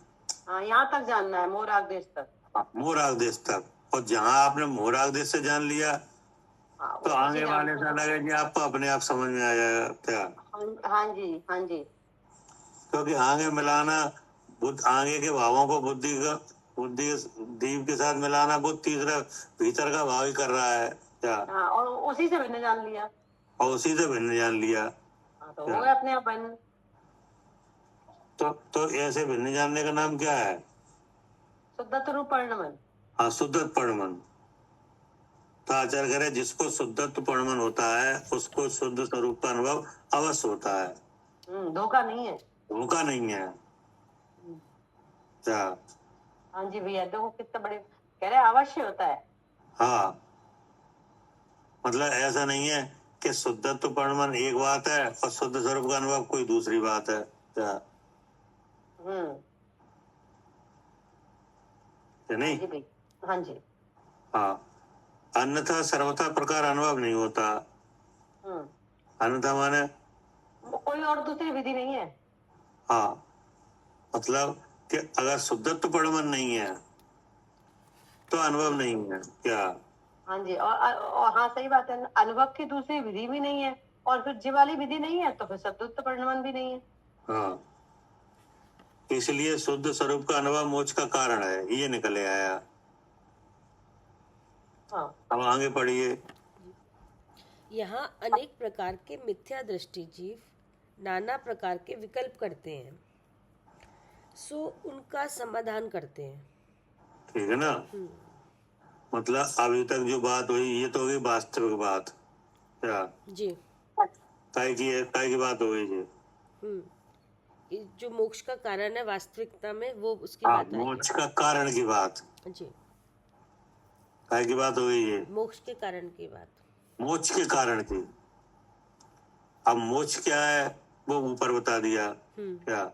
Speaker 3: हाँ, यहाँ तक जानना है, मोराग देश तक।
Speaker 2: मोराग देश तक। और जहाँ आपने मोराग देश से जान लिया,
Speaker 3: हाँ,
Speaker 2: तो आगे वाले से लगे कि आपको अपने आप समझ में आ जाएगा क्या?
Speaker 3: हाँ जी, हाँ जी।
Speaker 2: क्योंकि आगे मिलाना, आगे के भावों को बुद्धि दीप के साथ मिलाना, वो तीसरा भीतर का भाव ही कर रहा है क्या?
Speaker 3: हाँ, और उसी से भिन्न जान लिया।
Speaker 2: और उसी से भिन्न जान लिया।
Speaker 3: हाँ, तो हो गया अपने आप भिन्न।
Speaker 2: तो ऐसे भिन्न जानने का नाम क्या है?
Speaker 3: शुद्धत्व रूप परिणमन।
Speaker 2: हाँ शुद्धत्व परमन। तो आचार्य कह रहे जिसको शुद्धत्व परमन होता है उसको शुद्ध स्वरूप का अनुभव अवश्य होता है।
Speaker 3: धोखा नहीं है।
Speaker 2: धोखा नहीं है क्या?
Speaker 3: हाँ जी भैया, देखो कितने बड़े कह रहे, अवश्य होता है।
Speaker 2: हाँ मतलब ऐसा नहीं है कि शुद्धत्व परमन एक बात है और शुद्ध स्वरूप का अनुभव कोई दूसरी बात है क्या? नहीं।
Speaker 3: हाँ जी, हाँ जी।
Speaker 2: हाँ अन्यथा सर्वथा प्रकार अनुभव नहीं होता। अन्यथा माने
Speaker 3: कोई और दूसरी विधि नहीं है।
Speaker 2: हाँ मतलब कि अगर शुद्धत्व परमन नहीं है तो अनुभव नहीं है क्या?
Speaker 3: हाँ जी, और हाँ सही बात है, अनुभव की दूसरी विधि भी नहीं है, और फिर जी वाली विधि नहीं है तो फिर शुद्धत्व परिणमन भी नहीं है।
Speaker 2: हाँ इसलिए शुद्ध स्वरूप का अनुभव मोक्ष का कारण है, ये निकले आया।
Speaker 3: हाँ।
Speaker 2: अब आगे पढ़िए।
Speaker 1: यहाँ अनेक प्रकार के मिथ्या दृष्टि जीव नाना प्रकार के विकल्प करते हैं, सो उनका समाधान करते हैं।
Speaker 2: ठीक है ना? मतलब अभी तक जो बात हुई ये तो होगी वास्तविक बात क्या?
Speaker 1: जी।
Speaker 2: काय की बात हो गई जी।
Speaker 1: जो मोक्ष का कारण है वास्तविकता में, वो उसकी
Speaker 2: हाँ
Speaker 1: बात है।
Speaker 2: मोक्ष का कारण की बात।
Speaker 1: जी।
Speaker 2: काय की बात हो गई है?
Speaker 1: मोक्ष के कारण की बात।
Speaker 2: मोक्ष के कारण की। अब मोक्ष क्या है? वो ऊपर बता दिया। क्या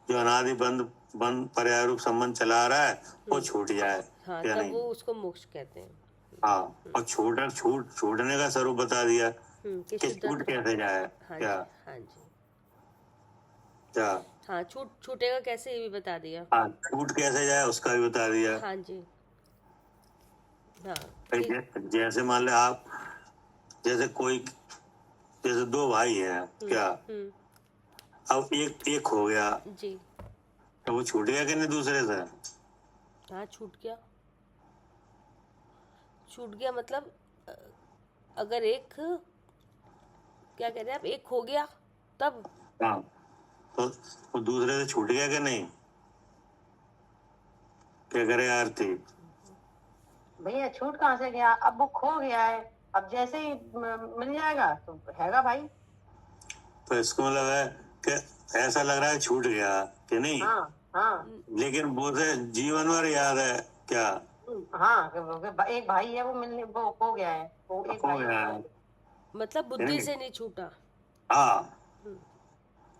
Speaker 2: जो अनादि बंद बंद पर्याय रूप संबंध चला रहा है वो छूट जाए।
Speaker 1: हाँ,
Speaker 2: क्या
Speaker 1: तब
Speaker 2: नहीं?
Speaker 1: वो उसको मोक्ष कहते हैं।
Speaker 2: हाँ, और छूटने का स्वरूप बता दिया
Speaker 1: कि
Speaker 2: कि छूट कैसे जाए।
Speaker 1: हाँ
Speaker 2: क्या
Speaker 1: जी, हाँ जी,
Speaker 2: क्या
Speaker 1: हाँ, छूटेगा कैसे, ये भी बता दिया।
Speaker 2: हाँ, छूट कैसे जाए उसका भी बता दिया।
Speaker 1: हाँ जी, हाँ,
Speaker 2: जैसे मान ले आप, जैसे दो भाई हैं। क्या अब एक हो गया
Speaker 1: जी,
Speaker 2: तो वो छूट गया कि नहीं दूसरे से?
Speaker 1: हाँ, छूट गया मतलब अगर एक, क्या कह रहे हैं आप, एक हो गया तब?
Speaker 2: हाँ, तो वो दूसरे से छूट गया कि नहीं? क्या करे आरती?
Speaker 3: भैया छूट कहाँ से गया, अब वो खो गया है, अब जैसे ही मिल जाएगा तो हैगा भाई।
Speaker 2: तो इसको मतलब है कि ऐसा लग रहा है छूट गया कि नहीं।
Speaker 3: हाँ हाँ
Speaker 2: लेकिन वो से जीवन भर याद है। क्या
Speaker 3: हाँ, एक भाई है, वो खो गया है, वो एक
Speaker 2: खो
Speaker 3: भाई
Speaker 2: गया है?
Speaker 3: है।
Speaker 1: मतलब बुद्धि से नहीं छूटा।
Speaker 2: हाँ,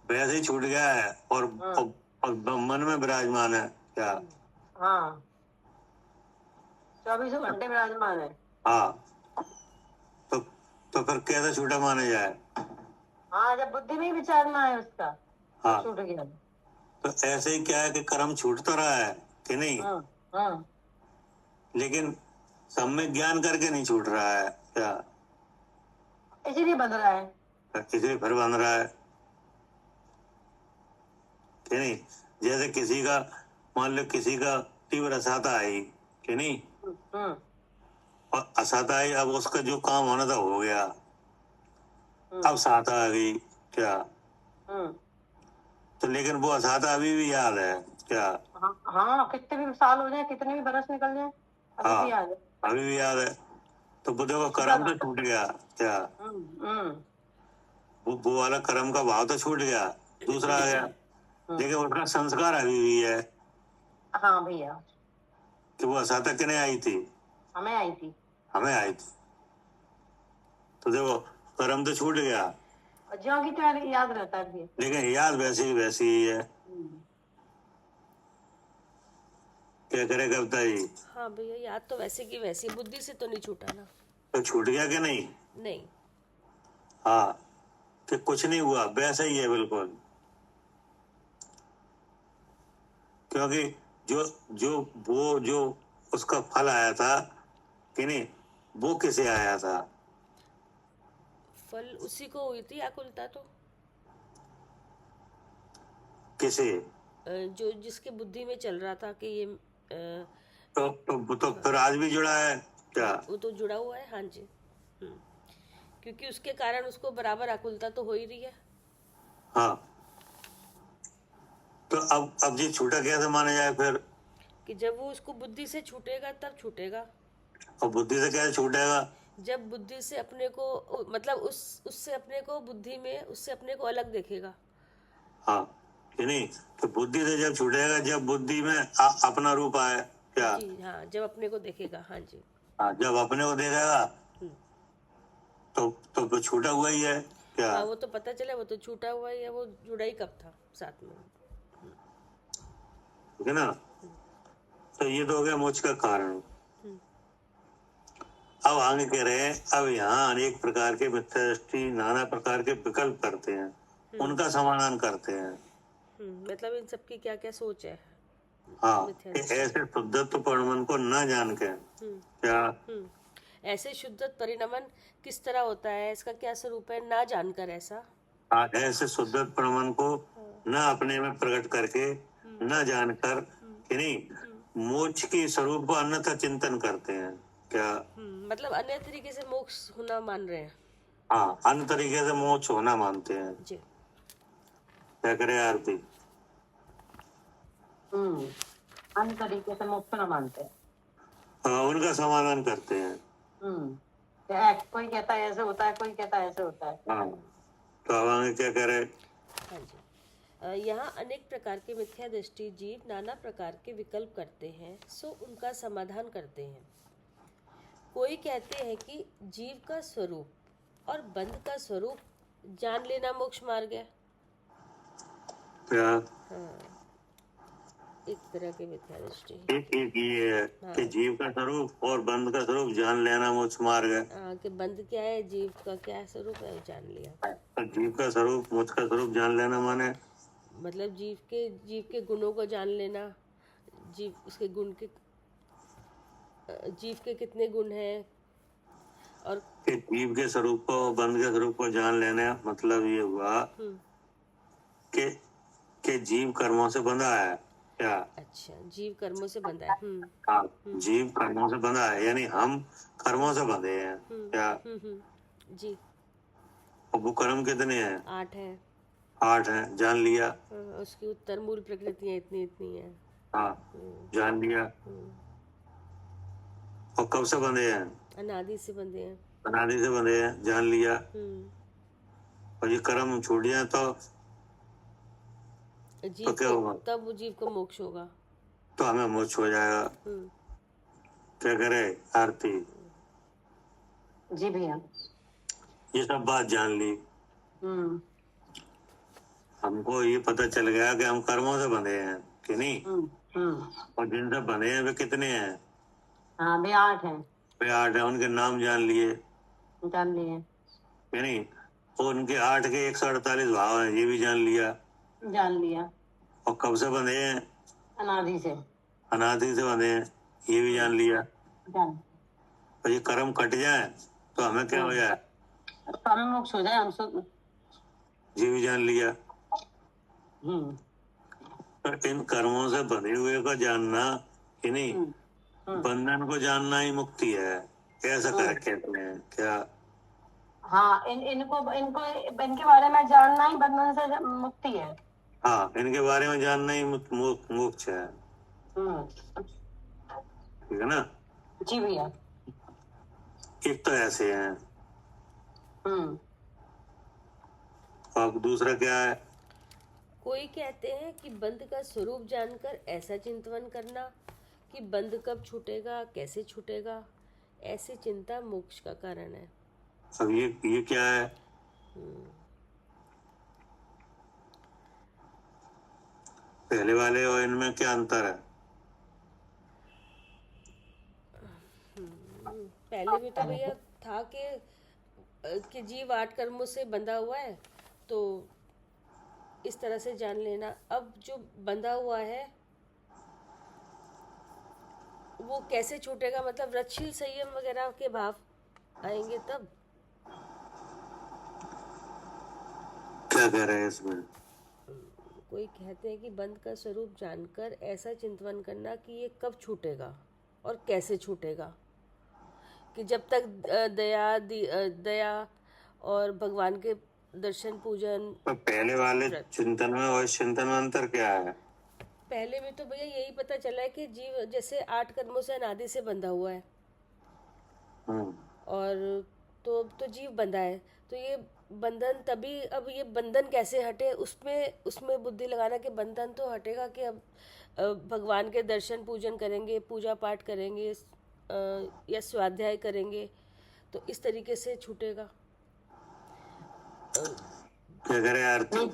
Speaker 2: वैसे ही छूट गया है और,
Speaker 3: हाँ
Speaker 2: और मन में विराजमान है। क्या
Speaker 3: हाँ, 24 घंटे विराजमान है।
Speaker 2: हाँ, तो फिर कैसे छूटा माना जाए?
Speaker 3: हाँ, जब बुद्धि में ही विचारना है उसका तो
Speaker 2: हाँ,
Speaker 3: छूट गया।
Speaker 2: तो ऐसे ही क्या है कि कर्म छूट तो रहा है कि नहीं,
Speaker 3: हाँ हाँ,
Speaker 2: लेकिन सब में ज्ञान करके नहीं छूट रहा है। क्या
Speaker 3: इसीलिए बंध रहा है।
Speaker 2: इसलिए फिर बन रहा है कि नहीं? जैसे किसी का, मान लो किसी का तीव्र असाता आई कि नहीं,
Speaker 3: हम्म
Speaker 2: और असाता आई, अब उसका जो काम होना था हो गया, अब साता आ गई। क्या
Speaker 3: हम्म,
Speaker 2: तो लेकिन वो असाता अभी भी याद है। क्या
Speaker 3: हाँ, कितने भी साल हो जाए, कितने भी बरस निकल जाए, अभी
Speaker 2: हाँ,
Speaker 3: भी याद है।
Speaker 2: अभी भी याद है। तो बुद्ध का
Speaker 3: छुटा
Speaker 2: कर्म
Speaker 3: था।
Speaker 2: तो छूट गया। क्या
Speaker 3: हम्म,
Speaker 2: वो वाला कर्म का भाव तो छूट गया, दूसरा आ गया, लेकिन उसका संस्कार अभी भी है
Speaker 3: हाँ भैया,
Speaker 2: कि वो असाता किने आई थी,
Speaker 3: हमें आई थी।
Speaker 2: हमें आई थी। तो देखो कर्म तो छूट गया,
Speaker 3: और ज्यों की त्यों याद रहता है भैया।
Speaker 2: लेकिन याद वैसी ही है। क्या करे कविता जी?
Speaker 1: हाँ भैया, याद तो वैसे की वैसी, बुद्धि से तो नहीं छूटा ना।
Speaker 2: तो छूट गया कि नहीं?
Speaker 1: नहीं।
Speaker 2: हाँ, कि कुछ नहीं हुआ, वैसा ही है बिल्कुल। क्योंकि जो जो उसका फल आया था कि नहीं, वो किसे आया था?
Speaker 1: फल उसी को हुई थी आकुलता तो।
Speaker 2: किसे?
Speaker 1: जो जिसके बुद्धि में चल रहा था कि ये
Speaker 2: तो फिर आज भी जुड़ा है। क्या
Speaker 1: वो तो जुड़ा हुआ है। हाँ जी, क्योंकि उसके कारण उसको बराबर आकुलता तो हो ही रही है।
Speaker 2: हाँ, तो अब ये छूटा कैसे माना जाए फिर?
Speaker 1: कि जब वो उसको बुद्धि से छूटेगा तब छूटेगा।
Speaker 2: और बुद्धि से कैसे छूटेगा?
Speaker 1: जब बुद्धि से अपने को, मतलब उससे अपने को बुद्धि में उससे अपने को अलग देखेगा।
Speaker 2: हाँ कि नहीं? तो बुद्धि से जब छूटेगा जब बुद्धि में अपना रूप आए। क्या
Speaker 1: जी हाँ, जब अपने को देखेगा। हाँ जी,
Speaker 2: हाँ, जब अपने को देखेगा तो छूटा हुआ ही है। क्या
Speaker 1: हाँ, वो तो पता चला, वो तो छूटा हुआ ही है, वो जुड़ा ही कब था साथ में।
Speaker 2: ठीक है ना? तो ये तो हो गया मोक्ष का कारण। अब आगे कह रहे हैं, अब यहाँ अनेक प्रकार के मिथ्या दृष्टि नाना प्रकार के विकल्प करते हैं, उनका समाधान करते हैं।
Speaker 1: मतलब इन सबकी क्या क्या सोच है।
Speaker 2: हाँ,
Speaker 1: मिथ्या
Speaker 2: कि
Speaker 1: दृष्टि।
Speaker 2: ऐसे शुद्धत्व परिणमन को न जान के क्या
Speaker 1: ऐसे शुद्ध परिणमन किस तरह होता है, इसका क्या स्वरूप है, ना जानकर ऐसा।
Speaker 2: ऐसे शुद्धत्व परिणमन को न अपने में प्रकट करके, न जानकर कि नहीं मोक्ष के स्वरूप को अन्यथा चिंतन करते हैं। क्या
Speaker 1: मतलब अन्य तरीके से मोक्ष होना मान रहे हैं।
Speaker 2: हाँ, अन्य तरीके से मोक्ष होना मानते हैं।
Speaker 1: जी,
Speaker 2: क्या करे आरती?
Speaker 3: अन्य तरीके से मोक्ष न मानते हैं।
Speaker 2: हाँ, उनका समाधान करते हैं।
Speaker 3: कोई कहता है ऐसे होता है, कोई कहता है ऐसे होता है।
Speaker 2: हाँ, तो अब आगे क्या करे?
Speaker 1: हाँ जी, यहाँ अनेक प्रकार के मिथ्या दृष्टि जीव नाना प्रकार के विकल्प करते हैं, सो उनका समाधान करते हैं। कोई कहते हैं कि जीव का स्वरूप और बंध का स्वरूप जान लेना मोक्ष मार्ग है।
Speaker 2: क्या
Speaker 1: हाँ, एक तरह की मिथ्या दृष्टि।
Speaker 2: एक ये है
Speaker 1: हाँ।
Speaker 2: कि जीव का स्वरूप और बंद का स्वरूप जान लेना मोक्ष मार्ग है।
Speaker 1: हाँ, कि बंद क्या है, जीव का क्या स्वरूप है, वो जान लिया।
Speaker 2: तो जीव का स्वरूप मोक्ष का स्वरूप जान लेना माने
Speaker 1: मतलब जीव के गुणों को जान लेना, जीव उसके गुण के, जीव के कितने गुण हैं, और
Speaker 2: कि जीव के स्वरूप को और बंद के स्वरूप को जान लेने मतलब ये हुआ कि जीव कर्मों से बंधा है। क्या?
Speaker 1: अच्छा, जीव कर्मों से बंधा है।
Speaker 2: हाँ, जीव कर्मों से बंधा है, यानी हम कर्मों से बंधे हैं। क्या?
Speaker 1: जी।
Speaker 2: और वो कर्म कितने हैं?
Speaker 1: 8 हैं।
Speaker 2: 8 हैं, जान लिया।
Speaker 1: उसकी उत्तर मूल प्रकृतियां इतनी इतनी हैं।
Speaker 2: हाँ, जान लिया। और कब से बंधे हैं?
Speaker 1: अनादि से बंधे हैं।
Speaker 2: अनादि से बंधे हैं, जान लिया। और ये कर्म छूट जाए तो
Speaker 1: जीव
Speaker 2: क्या होगा?
Speaker 1: तब वो जीव को मोक्ष होगा।
Speaker 2: तो हमें मोक्ष हो जाएगा। क्या करे आरती?
Speaker 3: जी भैया।
Speaker 2: ये सब बात जान ली। हमको ये पता चल गया कि हम कर्मों से बंधे हैं कि नहीं। और जिनसे बंधे हैं वे कितने हैं?
Speaker 3: हाँ, वे 8 हैं।
Speaker 2: वे 8 हैं, उनके नाम जान लिए कि नहीं। और उनके 8 के 148 भाव हैं, ये भी जान लिया। और कब से बंधे हैं?
Speaker 3: अनादि से।
Speaker 2: अनादि से बंधे हैं, ये भी जान लिया। और ये कर्म कट जाए तो हमें क्या हो जाए?
Speaker 3: तो हमें मोक्ष हो जाए, हम सब
Speaker 2: ये भी जान लिया। पर इन कर्मों से बंधे हुए को जानना कि नहीं, बंधन को जानना ही मुक्ति है, ऐसा कहते हैं। क्या?
Speaker 3: हाँ, इनके बारे में जानना ही बंधन से मुक्ति है।
Speaker 2: हाँ, इनके बारे में जानना ही मोक्ष है। ठीक है ना?
Speaker 3: जी भैया।
Speaker 2: एक तो ऐसे हैं। अब दूसरा क्या है?
Speaker 1: कोई कहते हैं कि बंध का स्वरूप जानकर ऐसा चिंतन करना कि बंध कब छूटेगा, कैसे छूटेगा, ऐसी चिंता मोक्ष का कारण है।
Speaker 2: अब ये क्या है? पहले वाले और इनमें क्या अंतर है?
Speaker 1: पहले में तो भैया था कि जीव 8 कर्मों से बंधा हुआ है, तो इस तरह से जान लेना। अब जो बंधा हुआ है वो कैसे छूटेगा, मतलब रक्षील संयम वगैरह के भाव आएंगे तब।
Speaker 2: क्या कह रहे हैं इसमें?
Speaker 1: कोई कहते हैं कि बंध का स्वरूप जानकर ऐसा चिंतन करना कि ये कब छूटेगा और कैसे छूटेगा, कि जब तक दया और भगवान के दर्शन पूजन।
Speaker 2: तो पहले वाले चिंतन में और चिंतन में अंतर क्या है?
Speaker 1: पहले में तो भैया यही पता चला है कि जीव जैसे 8 कर्मों से अनादि से बंधा हुआ है, और तो जीव बंधा है, तो ये बंधन तभी, अब ये बंधन कैसे हटे, उसमें बुद्धि लगाना कि बंधन तो हटेगा कि अब भगवान के दर्शन पूजन करेंगे, पूजा पाठ करेंगे, या स्वाध्याय करेंगे, तो इस तरीके से छूटेगा।
Speaker 2: क्या करे आरती?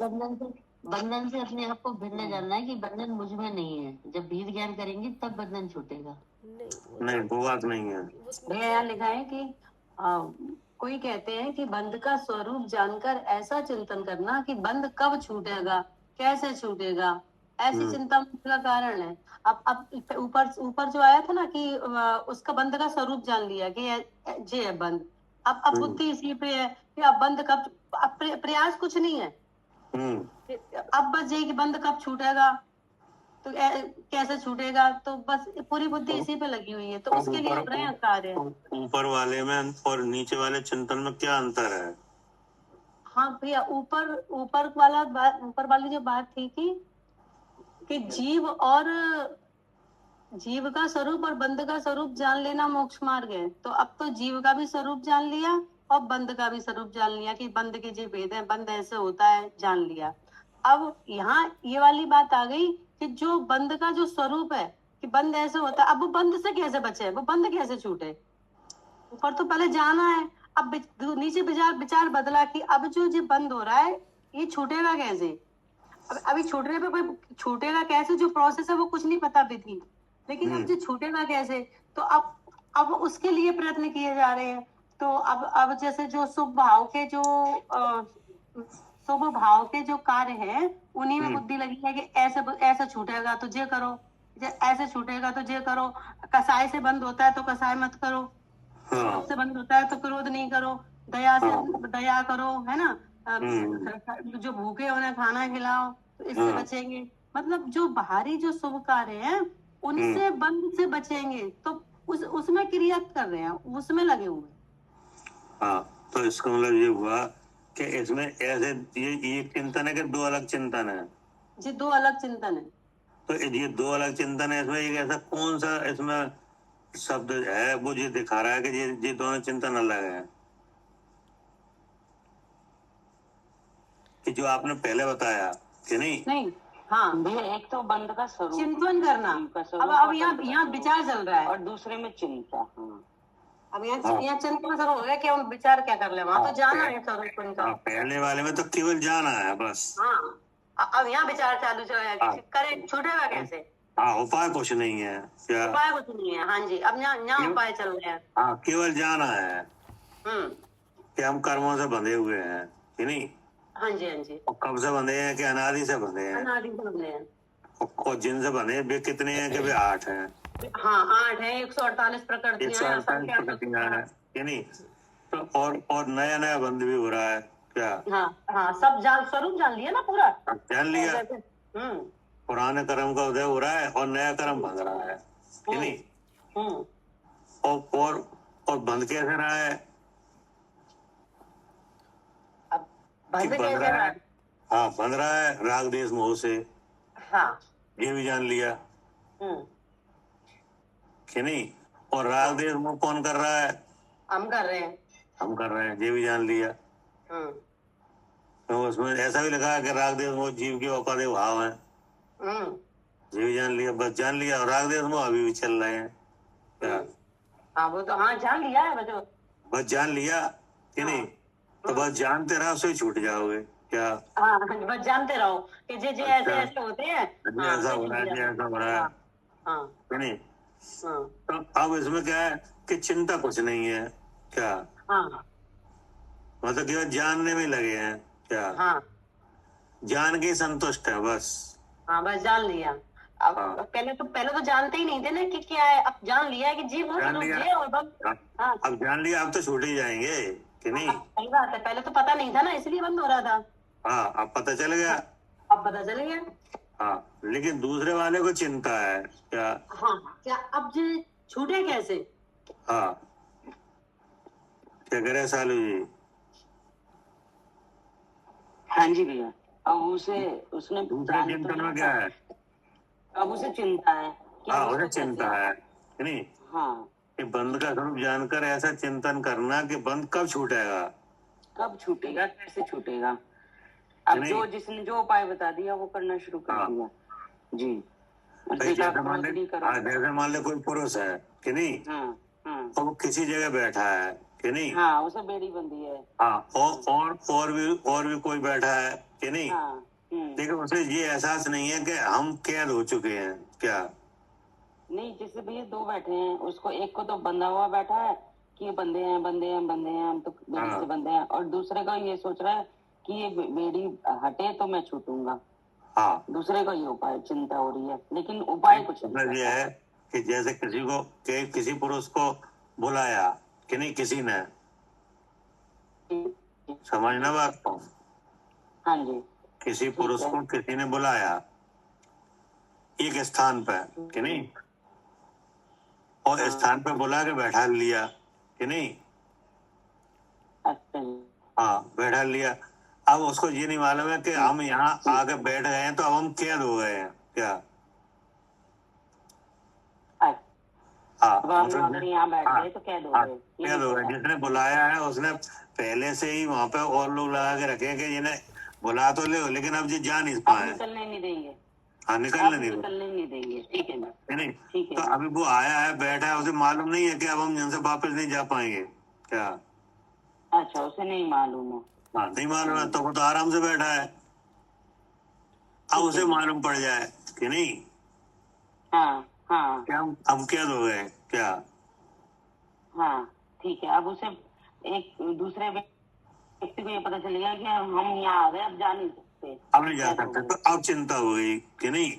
Speaker 3: बंधन से अपने आप को भिन्न जानना है कि बंधन मुझ में नहीं है। जब भीड़ ज्ञान करेंगे तब बंधन छूटेगा।
Speaker 2: नहीं, वो बात नहीं है।
Speaker 3: भैया यहाँ लिखा है कि कोई कहते हैं कि बंध का स्वरूप जानकर ऐसा चिंतन करना कि बंध कब छूटेगा, कैसे छूटेगा, ऐसी चिंता का कारण है। अब ऊपर जो आया था ना कि उसका बंध का स्वरूप जान लिया कि ये है बंध। अब बुद्धि इसी पे है कि अब बंध कब, प्रयास कुछ नहीं है। अब बस ये कि बंध कब छूटेगा, तो कैसे छूटेगा, तो बस पूरी बुद्धि इसी पे लगी हुई है। तो उसके लिए प्रयास कार्य है।
Speaker 2: ऊपर वाले में और नीचे वाले चिंतन में क्या अंतर है?
Speaker 3: हाँ भैया, ऊपर वाली जो बात थी कि जीव का स्वरूप और बंध का स्वरूप जान लेना मोक्ष मार्ग है। तो अब तो जीव का भी स्वरूप जान लिया और बंध का भी स्वरूप जान लिया कि बंध के जो भेद है, बंध ऐसे होता है, जान लिया। अब यहाँ ये वाली बात आ गई कि जो बंध का जो स्वरूप है कि बंध ऐसे होता है, अब वो बंध से कैसे बचे, वो बंध कैसे छूटे। ऊपर तो पहले जाना है, अब नीचे विचार बदला कि अब जो बंद हो रहा है ये छूटेगा कैसे। अभी छूटने पे कोई छूटेगा कैसे, जो प्रोसेस है वो कुछ नहीं पता भी थी, लेकिन अब जो छूटेगा कैसे, तो अब उसके लिए प्रयत्न किए जा रहे हैं। तो अब जैसे जो शुभ भाव के जो कार्य हैं उन्हीं में बुद्धि लगी है कि ऐसे छूटेगा तो ये करो, ऐसे छूटेगा तो ये करो, कसाय से बंद होता है तो कसाय मत करो, क्रोध से बंद होता है तो क्रोध नहीं करो, दया करो, है ना, जो भूखे उन्हें खाना खिलाओ तो इससे बचेंगे। मतलब जो बाहरी जो शुभ कार्य हैं उनसे बंद से बचेंगे, तो उसमें क्रिया कर रहे हैं, उसमें लगे हुए।
Speaker 2: हाँ, तो इसका मतलब ये हुआ कि इसमें ऐसे ये चिंतन है कि दो अलग चिंतन है?
Speaker 3: जी, दो अलग चिंतन है।
Speaker 2: तो ये दो अलग चिंतन है, इसमें एक ऐसा कौन सा इसमें शब्द है वो ये दिखा रहा है कि ये दोनों चिंतन अलग है, कि जो आपने पहले बताया कि नहीं?
Speaker 3: हाँ,
Speaker 4: भैया एक तो बंद का स्वरूप
Speaker 3: चिंतन करना, अब यहाँ विचार चल रहा है,
Speaker 4: और दूसरे में चिंता। हाँ,
Speaker 3: अब यहाँ चिंतन शुरू हो गया कि हम विचार क्या कर ले, वहां तो जाना है स्वरूप उनका।
Speaker 2: पहले वाले में तो केवल जाना है बस।
Speaker 3: हाँ, अब यहाँ विचार चालू करें, छूटेगा कैसे।
Speaker 2: हाँ, उपाय कुछ नहीं है क्या?
Speaker 3: उपाय कुछ नहीं है, हाँ जी, अब यहाँ उपाय चल रहे हैं।
Speaker 2: हाँ, केवल जाना है कि हम कर्मों से बंधे हुए हैं कि नहीं?
Speaker 3: हाँ जी, हाँ जी।
Speaker 2: और कब से बंधे हैं? कि अनादि से बंधे हैं।
Speaker 3: अनादि से बंधे हैं।
Speaker 2: और जिनसे बंधे वे कितने हैं? कि वे 8 हैं।
Speaker 3: हाँ, 8 है, 148 प्रकृतियां
Speaker 2: हैं कि नहीं? तो और नया नया बंध भी हो रहा है क्या?
Speaker 3: हाँ, सब स्वरूप जान लिया ना पूरा,
Speaker 2: जान लिया। पुराने कर्म का उदय हो रहा है और नया कर्म बंध रहा है कि नहीं? और बंध कैसे रहा है?
Speaker 3: बंध कैसे रहा है?
Speaker 2: हाँ, बंध रहा है राग देश मोह से।
Speaker 3: हाँ,
Speaker 2: ये भी जान लिया कि नहीं? और राग देश मोह कौन कर रहा है?
Speaker 3: हम कर रहे हैं,
Speaker 2: ये भी जान लिया। तो उसमें ऐसा भी लिखा है कि राग देश मोह जीव के औपाधिक भाव है, ये भी जान लिया। बस जान लिया। और राग देश मोह अभी भी चल रहे हैं क्या?
Speaker 3: हाँ, वो तो जान लिया है,
Speaker 2: बस जान लिया कि नहीं? तो बस जानते रहो सो छूट जाओगे क्या?
Speaker 3: हाँ, बस जानते रहो कि जे ऐसे होते हैं,
Speaker 2: ऐसा हो रहा है, ऐसा हो रहा है कि नहीं? तो अब इसमें क्या है कि चिंता कुछ नहीं है क्या? मतलब केवल जानने में लगे हैं क्या? जान के संतुष्ट है बस। बस जान लिया। अब पहले तो जानते ही नहीं थे ना कि क्या है, अब जान लिया है कि जीव है और बस। अब जान लिया, अब तो छूट ही जाएंगे कि नहीं?
Speaker 3: सही बात है, पहले तो पता नहीं था ना, इसलिए बंद हो रहा था।
Speaker 2: हाँ, अब पता चल गया।
Speaker 3: अब पता चल गया।
Speaker 2: हाँ, लेकिन दूसरे वाले को चिंता है क्या?
Speaker 3: हाँ, क्या अब जो छूटे कैसे?
Speaker 2: हाँ, क्या करे सालू जी?
Speaker 4: हाँ जी भैया, अब उसने
Speaker 2: दूसरे चिंतन में क्या है?
Speaker 4: अब उसे चिंता है।
Speaker 2: हाँ, उसे चिंता है कि नहीं?
Speaker 4: हाँ,
Speaker 2: कि बंद का स्वरूप जानकर ऐसा चिंतन करना कि बंद कब छूटेगा,
Speaker 4: कब छूटेगा, कैसे छूटेगा। अब जिसने जो उपाय बता दिया वो करना शुरू कर दिया जी।
Speaker 2: जैसे मान ले कोई पुरुष है कि नहीं, तो वो किसी जगह बैठा है कि नहीं?
Speaker 4: हाँ, उसे बेड़ी बंधी है।
Speaker 2: हाँ, और भी कोई बैठा है कि नहीं? लेकिन उसे ये एहसास नहीं है कि हम कैद हो चुके हैं क्या?
Speaker 4: नहीं, जैसे भैया 2 बैठे हैं, उसको एक को तो बंधा हुआ बैठा है कि बंधे हैं हम तो बेड़ी से बंधे हैं, और दूसरे का ये सोच रहा है कि ये बेड़ी हटे तो मैं छूटूंगा। हाँ, दूसरे का ये उपाय चिंता हो रही है, लेकिन उपाय कुछ नहीं।
Speaker 2: ये है कि जैसे किसी पुरुष को बुलाया कि नहीं किसी ने, समझना बात को?
Speaker 4: हाँ जी,
Speaker 2: किसी पुरुष को किसी ने बुलाया एक स्थान पे कि नहीं, और स्थान पे बुला के बैठा लिया कि नहीं? हाँ, बैठा लिया। अब उसको ये नहीं मालूम है कि हम यहाँ आके बैठ गए हैं तो अब हम कैद हो गए हैं क्या?
Speaker 4: हाँ, मतलब यहाँ बैठ गए तो कैद हो गए।
Speaker 2: जिसने बुलाया है उसने पहले से ही वहाँ पे और लोग लगा के रखे हैं कि जिन्हें बुला तो ले, लेकिन अब जी जा नहीं पाए,
Speaker 4: निकलने नहीं देंगे।
Speaker 2: हाँ, निकलने
Speaker 4: नहीं देंगे। ठीक है
Speaker 2: नहीं? तो अभी वो आया है, बैठा है, उसे मालूम नहीं है कि अब हम यहाँ से वापस नहीं जा पाएंगे क्या?
Speaker 4: अच्छा, उसे नहीं मालूम है।
Speaker 2: हाँ, नहीं मालूम है तो वो तो आराम से बैठा है। अब उसे मालूम पड़ जाए कि नहीं,
Speaker 4: हाँ हाँ
Speaker 2: क्या अब क्या दोगे क्या?
Speaker 4: हाँ, ठीक है। अब उसे एक दूसरे व्यक्ति को ये पता चलेगा कि हम यहाँ आ गए, अब जा नहीं सकते,
Speaker 2: अब नहीं जा सकते, तो अब चिंता हो गई कि नहीं?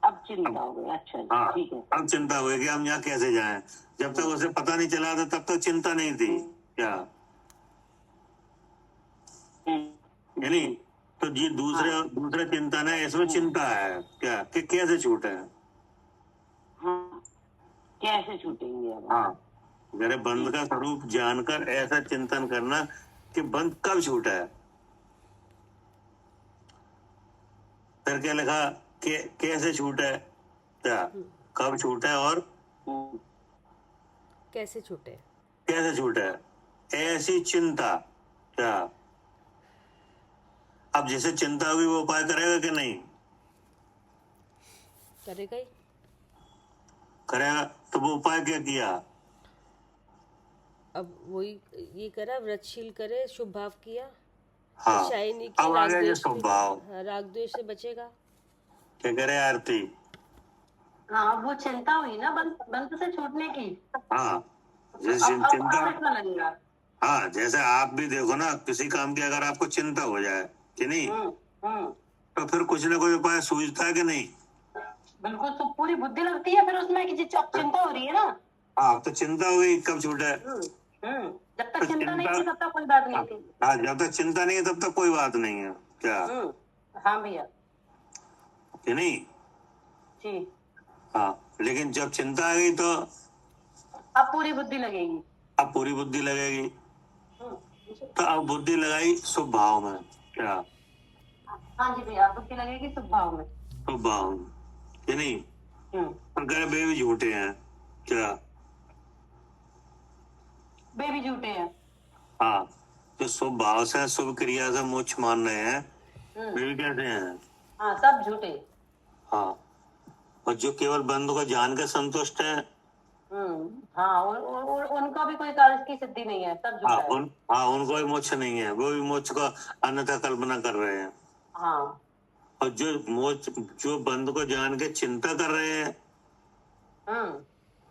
Speaker 4: अब चिंता हो गई। अच्छा जी,
Speaker 2: हाँ,
Speaker 4: ठीक है।
Speaker 2: अब चिंता हुई कि हम यहाँ कैसे जाएं। जब तक उसे पता नहीं चला था तब तक चिंता नहीं थी क्या? यानी तो जी दूसरे चिंतन है, इसमें चिंता है क्या कि कैसे छूटे?
Speaker 4: हाँ, कैसे छूटेंगे अब?
Speaker 2: हाँ, मेरे बंद का स्वरूप जानकर ऐसा चिंतन करना कि बंद कब छूटा है। फिर क्या लिखा कि कैसे छूटा है क्या, कब छूटा है और
Speaker 1: कैसे छूटे?
Speaker 2: कैसे छूटा है, ऐसी चिंता क्या। अब जिसे चिंता हुई वो उपाय करेगा कि नहीं?
Speaker 1: करेगा ही।
Speaker 2: करेगा, तो वो उपाय क्या किया?
Speaker 1: अब वही ये करा, व्रतशील करे, शुभ भाव किया,
Speaker 2: हाँ,
Speaker 1: ईर्ष्याई नहीं
Speaker 2: अब
Speaker 1: की,
Speaker 2: आ
Speaker 1: राग
Speaker 2: गया ये
Speaker 1: द्वेष नहीं
Speaker 2: स्वभाव।
Speaker 1: किया। हाँ, राग द्वेष से बचेगा।
Speaker 2: क्या करे आरती?
Speaker 3: हाँ, वो चिंता हुई ना बंध से छूटने की।
Speaker 2: हाँ, जिस
Speaker 3: अब
Speaker 2: चिंता,
Speaker 3: कितना लगेगा?
Speaker 2: हाँ, जैसे आप भी देखो ना, किसी काम की अगर आपको चिंता हो जाए कि नहीं, तो फिर कुछ ना कुछ उपाय सूझता है कि नहीं?
Speaker 3: बिल्कुल, तो पूरी बुद्धि लगती है फिर उसमें कि अब चिंता हो रही है ना।
Speaker 2: हाँ, तो चिंता हो गई, कब छूटा है?
Speaker 3: जब तक
Speaker 2: तो
Speaker 3: चिंता नहीं थी तब तक कोई बात नहीं थी।
Speaker 2: हाँ, जब तक चिंता नहीं है तब तक कोई बात नहीं है क्या?
Speaker 3: हाँ भैया
Speaker 2: कि नहीं?
Speaker 3: जी।
Speaker 2: हाँ, लेकिन जब चिंता आ गई तो
Speaker 3: अब पूरी बुद्धि लगेगी।
Speaker 2: अब पूरी बुद्धि लगेगी। तो अब बुद्धि लगाई शुभ भाव में क्या?
Speaker 3: हाँ जी भैया, बुद्धि लगेगी शुभ भाव में।
Speaker 2: शुभ भाव में कि नहीं? अगर वे भी झूठे हैं क्या?
Speaker 3: वे भी झूठे हैं।
Speaker 2: हाँ, जो शुभ भाव से शुभ क्रिया से मोक्ष मान रहे हैं वे भी कैसे हैं?
Speaker 3: हाँ, सब झूठे।
Speaker 2: हाँ, और जो केवल बंधु को जान के संतुष्ट है,
Speaker 3: हाँ, उनका भी कोई कार्य की सिद्धि नहीं है, सब झूठा है।
Speaker 2: हाँ, उनको भी मोक्ष नहीं है, वो भी मोक्ष का अन्यथा कल्पना कर रहे हैं।
Speaker 3: हाँ,
Speaker 2: और जो बंधु को जान के चिंता कर रहे हैं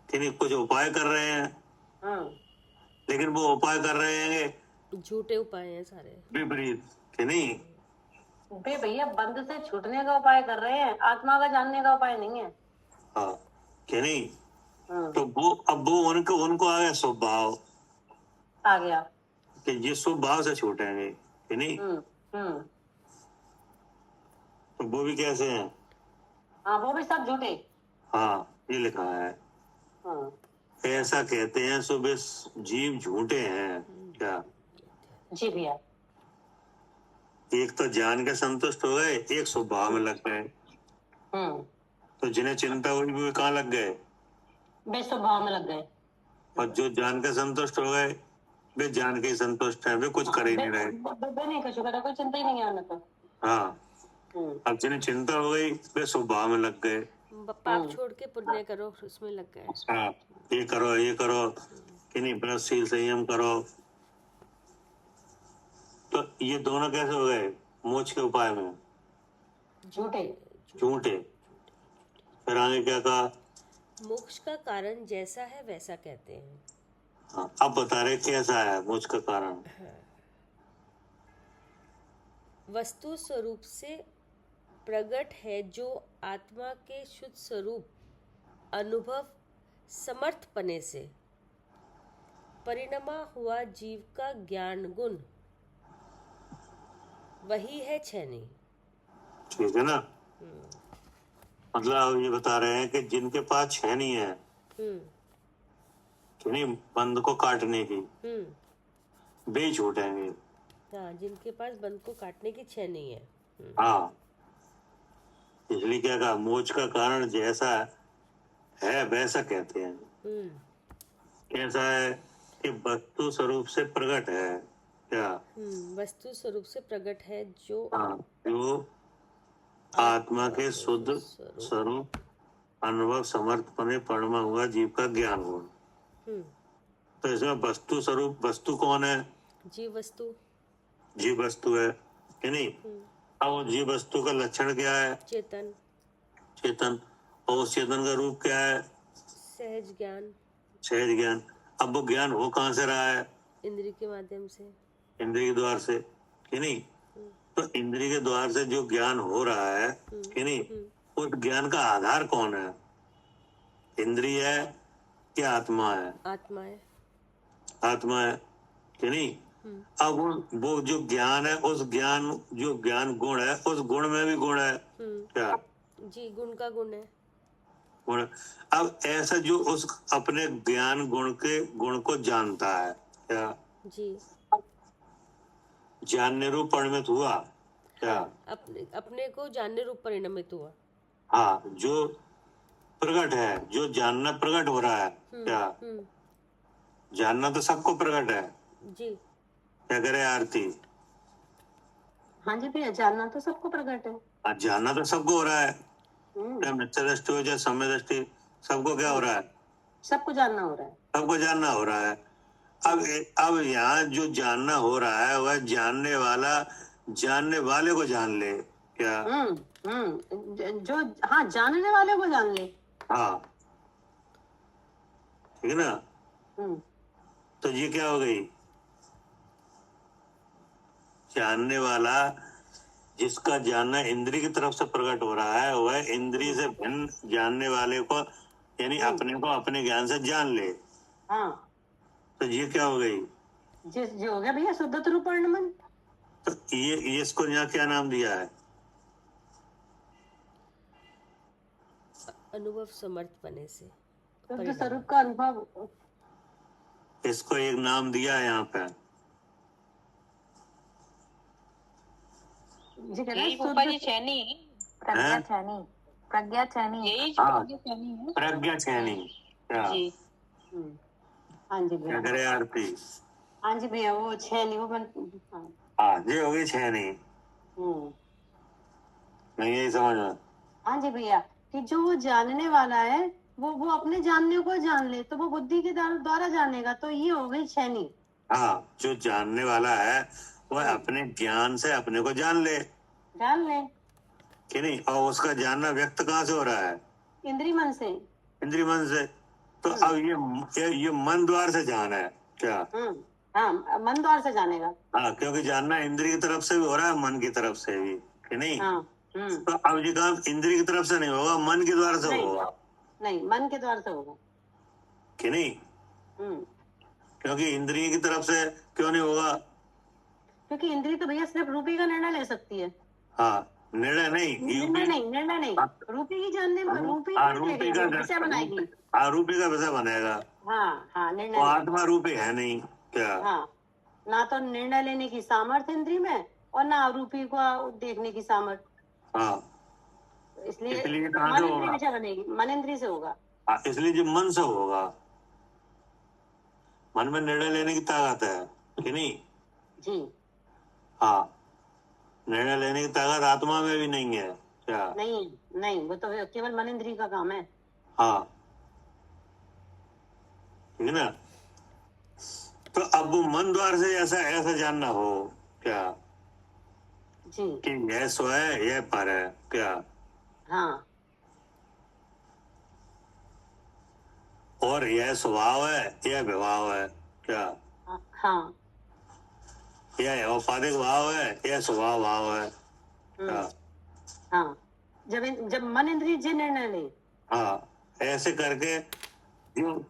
Speaker 2: कि नहीं, कुछ उपाय कर रहे हैं, लेकिन वो उपाय कर रहे हैं
Speaker 1: झूठे उपाय हैं सारे,
Speaker 2: विपरीत कि नहीं?
Speaker 3: वे भैया बंध से छूटने का उपाय कर रहे हैं, आत्मा का जानने का उपाय नहीं है।
Speaker 2: हाँ, कि नहीं? तो वो उनको आ गया शुभ भाव,
Speaker 3: आ गया
Speaker 2: कि ये शुभ भाव से छूटेंगे कि नहीं? तो वो भी कैसे हैं?
Speaker 3: हाँ, वो भी सब झूठे।
Speaker 2: हाँ, ये लिखा है, ऐसा कहते हैं सुबह जीव झूठे हैं क्या?
Speaker 3: जी भैया।
Speaker 2: एक तो जान के संतुष्ट हो गए, एक स्वभाव में लग गए। तो जिन्हें चिंता हुई वे कहाँ लग गए?
Speaker 3: वे स्वभाव में लग गए।
Speaker 2: और जो जान के संतुष्ट हो गए वे जान के ही संतुष्ट हैं, वे कुछ कर ही नहीं रहे।
Speaker 3: वे नहीं कुछ कर, कोई चिंता ही नहीं है उन्हें तो।
Speaker 2: हाँ, अब जिन्हें चिंता हो गई वे स्वभाव में लग गए।
Speaker 1: पाप छोड़ के पुण्य करो, उसमें लग गए।
Speaker 2: हाँ, ये करो कि नहीं, व्रतशील संयम करो। तो ये दोनों कैसे हो गए मोक्ष के उपाय में?
Speaker 3: झूठे।
Speaker 2: फिर आगे क्या कहा?
Speaker 1: मोक्ष का कारण जैसा है वैसा कहते हैं।
Speaker 2: हाँ, अब बता रहे कैसा है मोक्ष का कारण?
Speaker 1: वस्तु स्वरूप से प्रकट है, जो आत्मा के शुद्ध स्वरूप अनुभव समर्थ पने से परिणमा हुआ जीव का ज्ञान गुण, वही है छैनी।
Speaker 2: ठीक है ना? मतलब ये बता रहे हैं कि जिनके पास छैनी है कि नहीं बंद को काटने की, वे छूटेंगे।
Speaker 1: हाँ, जिनके पास बंद को काटने की छैनी है।
Speaker 2: हाँ, इसलिए क्या कहा, मोक्ष का कारण जैसा है वैसा कहते हैं। कैसा है कि वस्तु स्वरूप से प्रकट है क्या?
Speaker 1: वस्तु स्वरूप से प्रकट है, जो
Speaker 2: जो आत्मा के शुद्ध स्वरूप अनुभव समर्थपने परमा हुआ जीव का ज्ञान गुण। तो इसमें वस्तु स्वरूप, वस्तु कौन है?
Speaker 1: जीव वस्तु।
Speaker 2: जीव वस्तु है कि नहीं? अब वो जीव वस्तु का लक्षण क्या है?
Speaker 1: चेतन।
Speaker 2: चेतन। और उस चेतन का रूप क्या है?
Speaker 1: सहज ज्ञान।
Speaker 2: सहज ज्ञान। अब वो ज्ञान हो कहाँ से रहा है?
Speaker 1: इंद्रिय के माध्यम से।
Speaker 2: इंद्रिय के द्वार से कि नहीं? तो इंद्रिय के द्वार से जो ज्ञान हो रहा है कि नहीं, उस ज्ञान का आधार कौन है? इंद्रिय है क्या आत्मा है?
Speaker 1: आत्मा है।
Speaker 2: आत्मा है कि नहीं? अब वो जो ज्ञान है, उस ज्ञान, जो ज्ञान गुण है, उस गुण में भी गुण है क्या?
Speaker 1: जी, गुण का गुण है।
Speaker 2: गुण। अब ऐसा जो उस अपने ज्ञान गुण के गुण को जानता है क्या?
Speaker 1: जी।
Speaker 2: जानने रूप परिणमित हुआ क्या?
Speaker 1: अपने को जानने रूप परिणमित हुआ।
Speaker 2: हाँ, जो प्रकट है, जो जानना प्रकट हो रहा है क्या? जानना तो सबको प्रकट है
Speaker 1: जी।
Speaker 2: क्या करे आरती?
Speaker 3: हाँ जी भैया, जानना तो सबको प्रकट है।
Speaker 2: जानना तो सबको हो रहा है, चाहे मिथ्या दृष्टि हो चाहे सम्य दृष्टि, सबको क्या हो रहा है?
Speaker 3: सबको जानना हो रहा है। सबको
Speaker 2: जानना हो रहा है। अब यहाँ जो जानना हो रहा है वह जानने वाला जानने वाले को जान ले क्या?
Speaker 3: जो हाँ, जानने वाले को जान ले।
Speaker 2: हाँ, ठीक है ना? तो ये क्या हो गई? जानने वाला, जिसका जानना इंद्रिय की तरफ से प्रकट हो रहा है, वह इंद्रिय से भिन्न जानने वाले को, यानी अपने को अपने ज्ञान से जान ले।
Speaker 3: हाँ,
Speaker 2: तो ये क्या हो गई?
Speaker 3: ये हो गया भैया शुद्ध रूप परिणमन।
Speaker 2: तो ये इसको यहाँ क्या नाम दिया है?
Speaker 1: अनुभव समर्थ बने से।
Speaker 3: शुद्ध स्वरूप का अनुभव।
Speaker 2: इसको एक नाम दिया है यहाँ पे।
Speaker 3: जी कह रहे हैं
Speaker 4: प्रज्ञा चैनी।
Speaker 3: प्रज्ञा चैनी। प्रज्ञा चैनी।
Speaker 4: यही प्रज्ञा चैनी है।
Speaker 2: प्रज्ञा चैनी क्या?
Speaker 4: जी।
Speaker 3: हाँ जी भैया।
Speaker 2: क्या करे आरती?
Speaker 3: हाँ जी भैया, वो छेनी वो
Speaker 2: हाँ, ये हो गई छेनी। नहीं, यही समझ में?
Speaker 3: हाँ जी भैया, कि जो वो जानने वाला है, वो अपने जानने को जान ले, तो वो बुद्धि के द्वारा जानेगा, तो ये हो गई छेनी।
Speaker 2: हाँ, जो जानने वाला है वह अपने ज्ञान से अपने को जान ले कि नहीं? और उसका जानना व्यक्त कहाँ से हो रहा है?
Speaker 3: इंद्रिय मन से।
Speaker 2: इंद्रिय मन से। तो अब ये मन द्वार से जान है क्या?
Speaker 3: हाँ, मन द्वार से जानेगा।
Speaker 2: हाँ, क्योंकि जानना इंद्रिय की तरफ से भी हो रहा है, मन की तरफ से भी कि नहीं? तो अब ये काम इंद्रिय की तरफ से नहीं होगा, मन के द्वारा से होगा।
Speaker 3: नहीं, मन के द्वारा से होगा
Speaker 2: कि नहीं? क्योंकि इंद्रिय की तरफ से क्यों नहीं होगा?
Speaker 3: क्योंकि इंद्रिय तो भैया सिर्फ रूपी का निर्णय ले सकती है।
Speaker 2: हाँ, निर्णय नहीं, रूपी की जानने में रूपी का विषय बनाएगी। रूपी का विषय बनेगा।
Speaker 3: हाँ, निर्णय।
Speaker 2: तो आत्मा रूपी है नहीं क्या?
Speaker 3: हाँ, ना तो निर्णय लेने की सामर्थ्य इंद्रिय में, और ना रूपी को देखने की सामर्थ्य।
Speaker 2: हाँ,
Speaker 3: इसलिए
Speaker 2: मन इंद्रिय
Speaker 3: विषय बनेगी, मन इंद्रिय से होगा।
Speaker 2: इसलिए जो मन से होगा, मन में निर्णय लेने की ताकत है कि नहीं?
Speaker 3: जी।
Speaker 2: हाँ, निर्णय लेने की ताकत आत्मा में भी नहीं है क्या?
Speaker 3: नहीं, वो तो केवल मन इंद्रिय का काम है।
Speaker 2: हाँ, ठीक है ना? तो अब वो मन द्वार से ऐसा जानना हो क्या
Speaker 3: जी
Speaker 2: कि यह स्व है, यह पर है क्या?
Speaker 3: हाँ,
Speaker 2: और यह स्वभाव है, यह विभाव है क्या?
Speaker 3: हाँ,
Speaker 2: यह औपाधिक भाव है, यह स्वभाव भाव है क्या?
Speaker 3: हाँ, जब मन इंद्रिय जे निर्णय ले।
Speaker 2: हाँ, ऐसे करके जो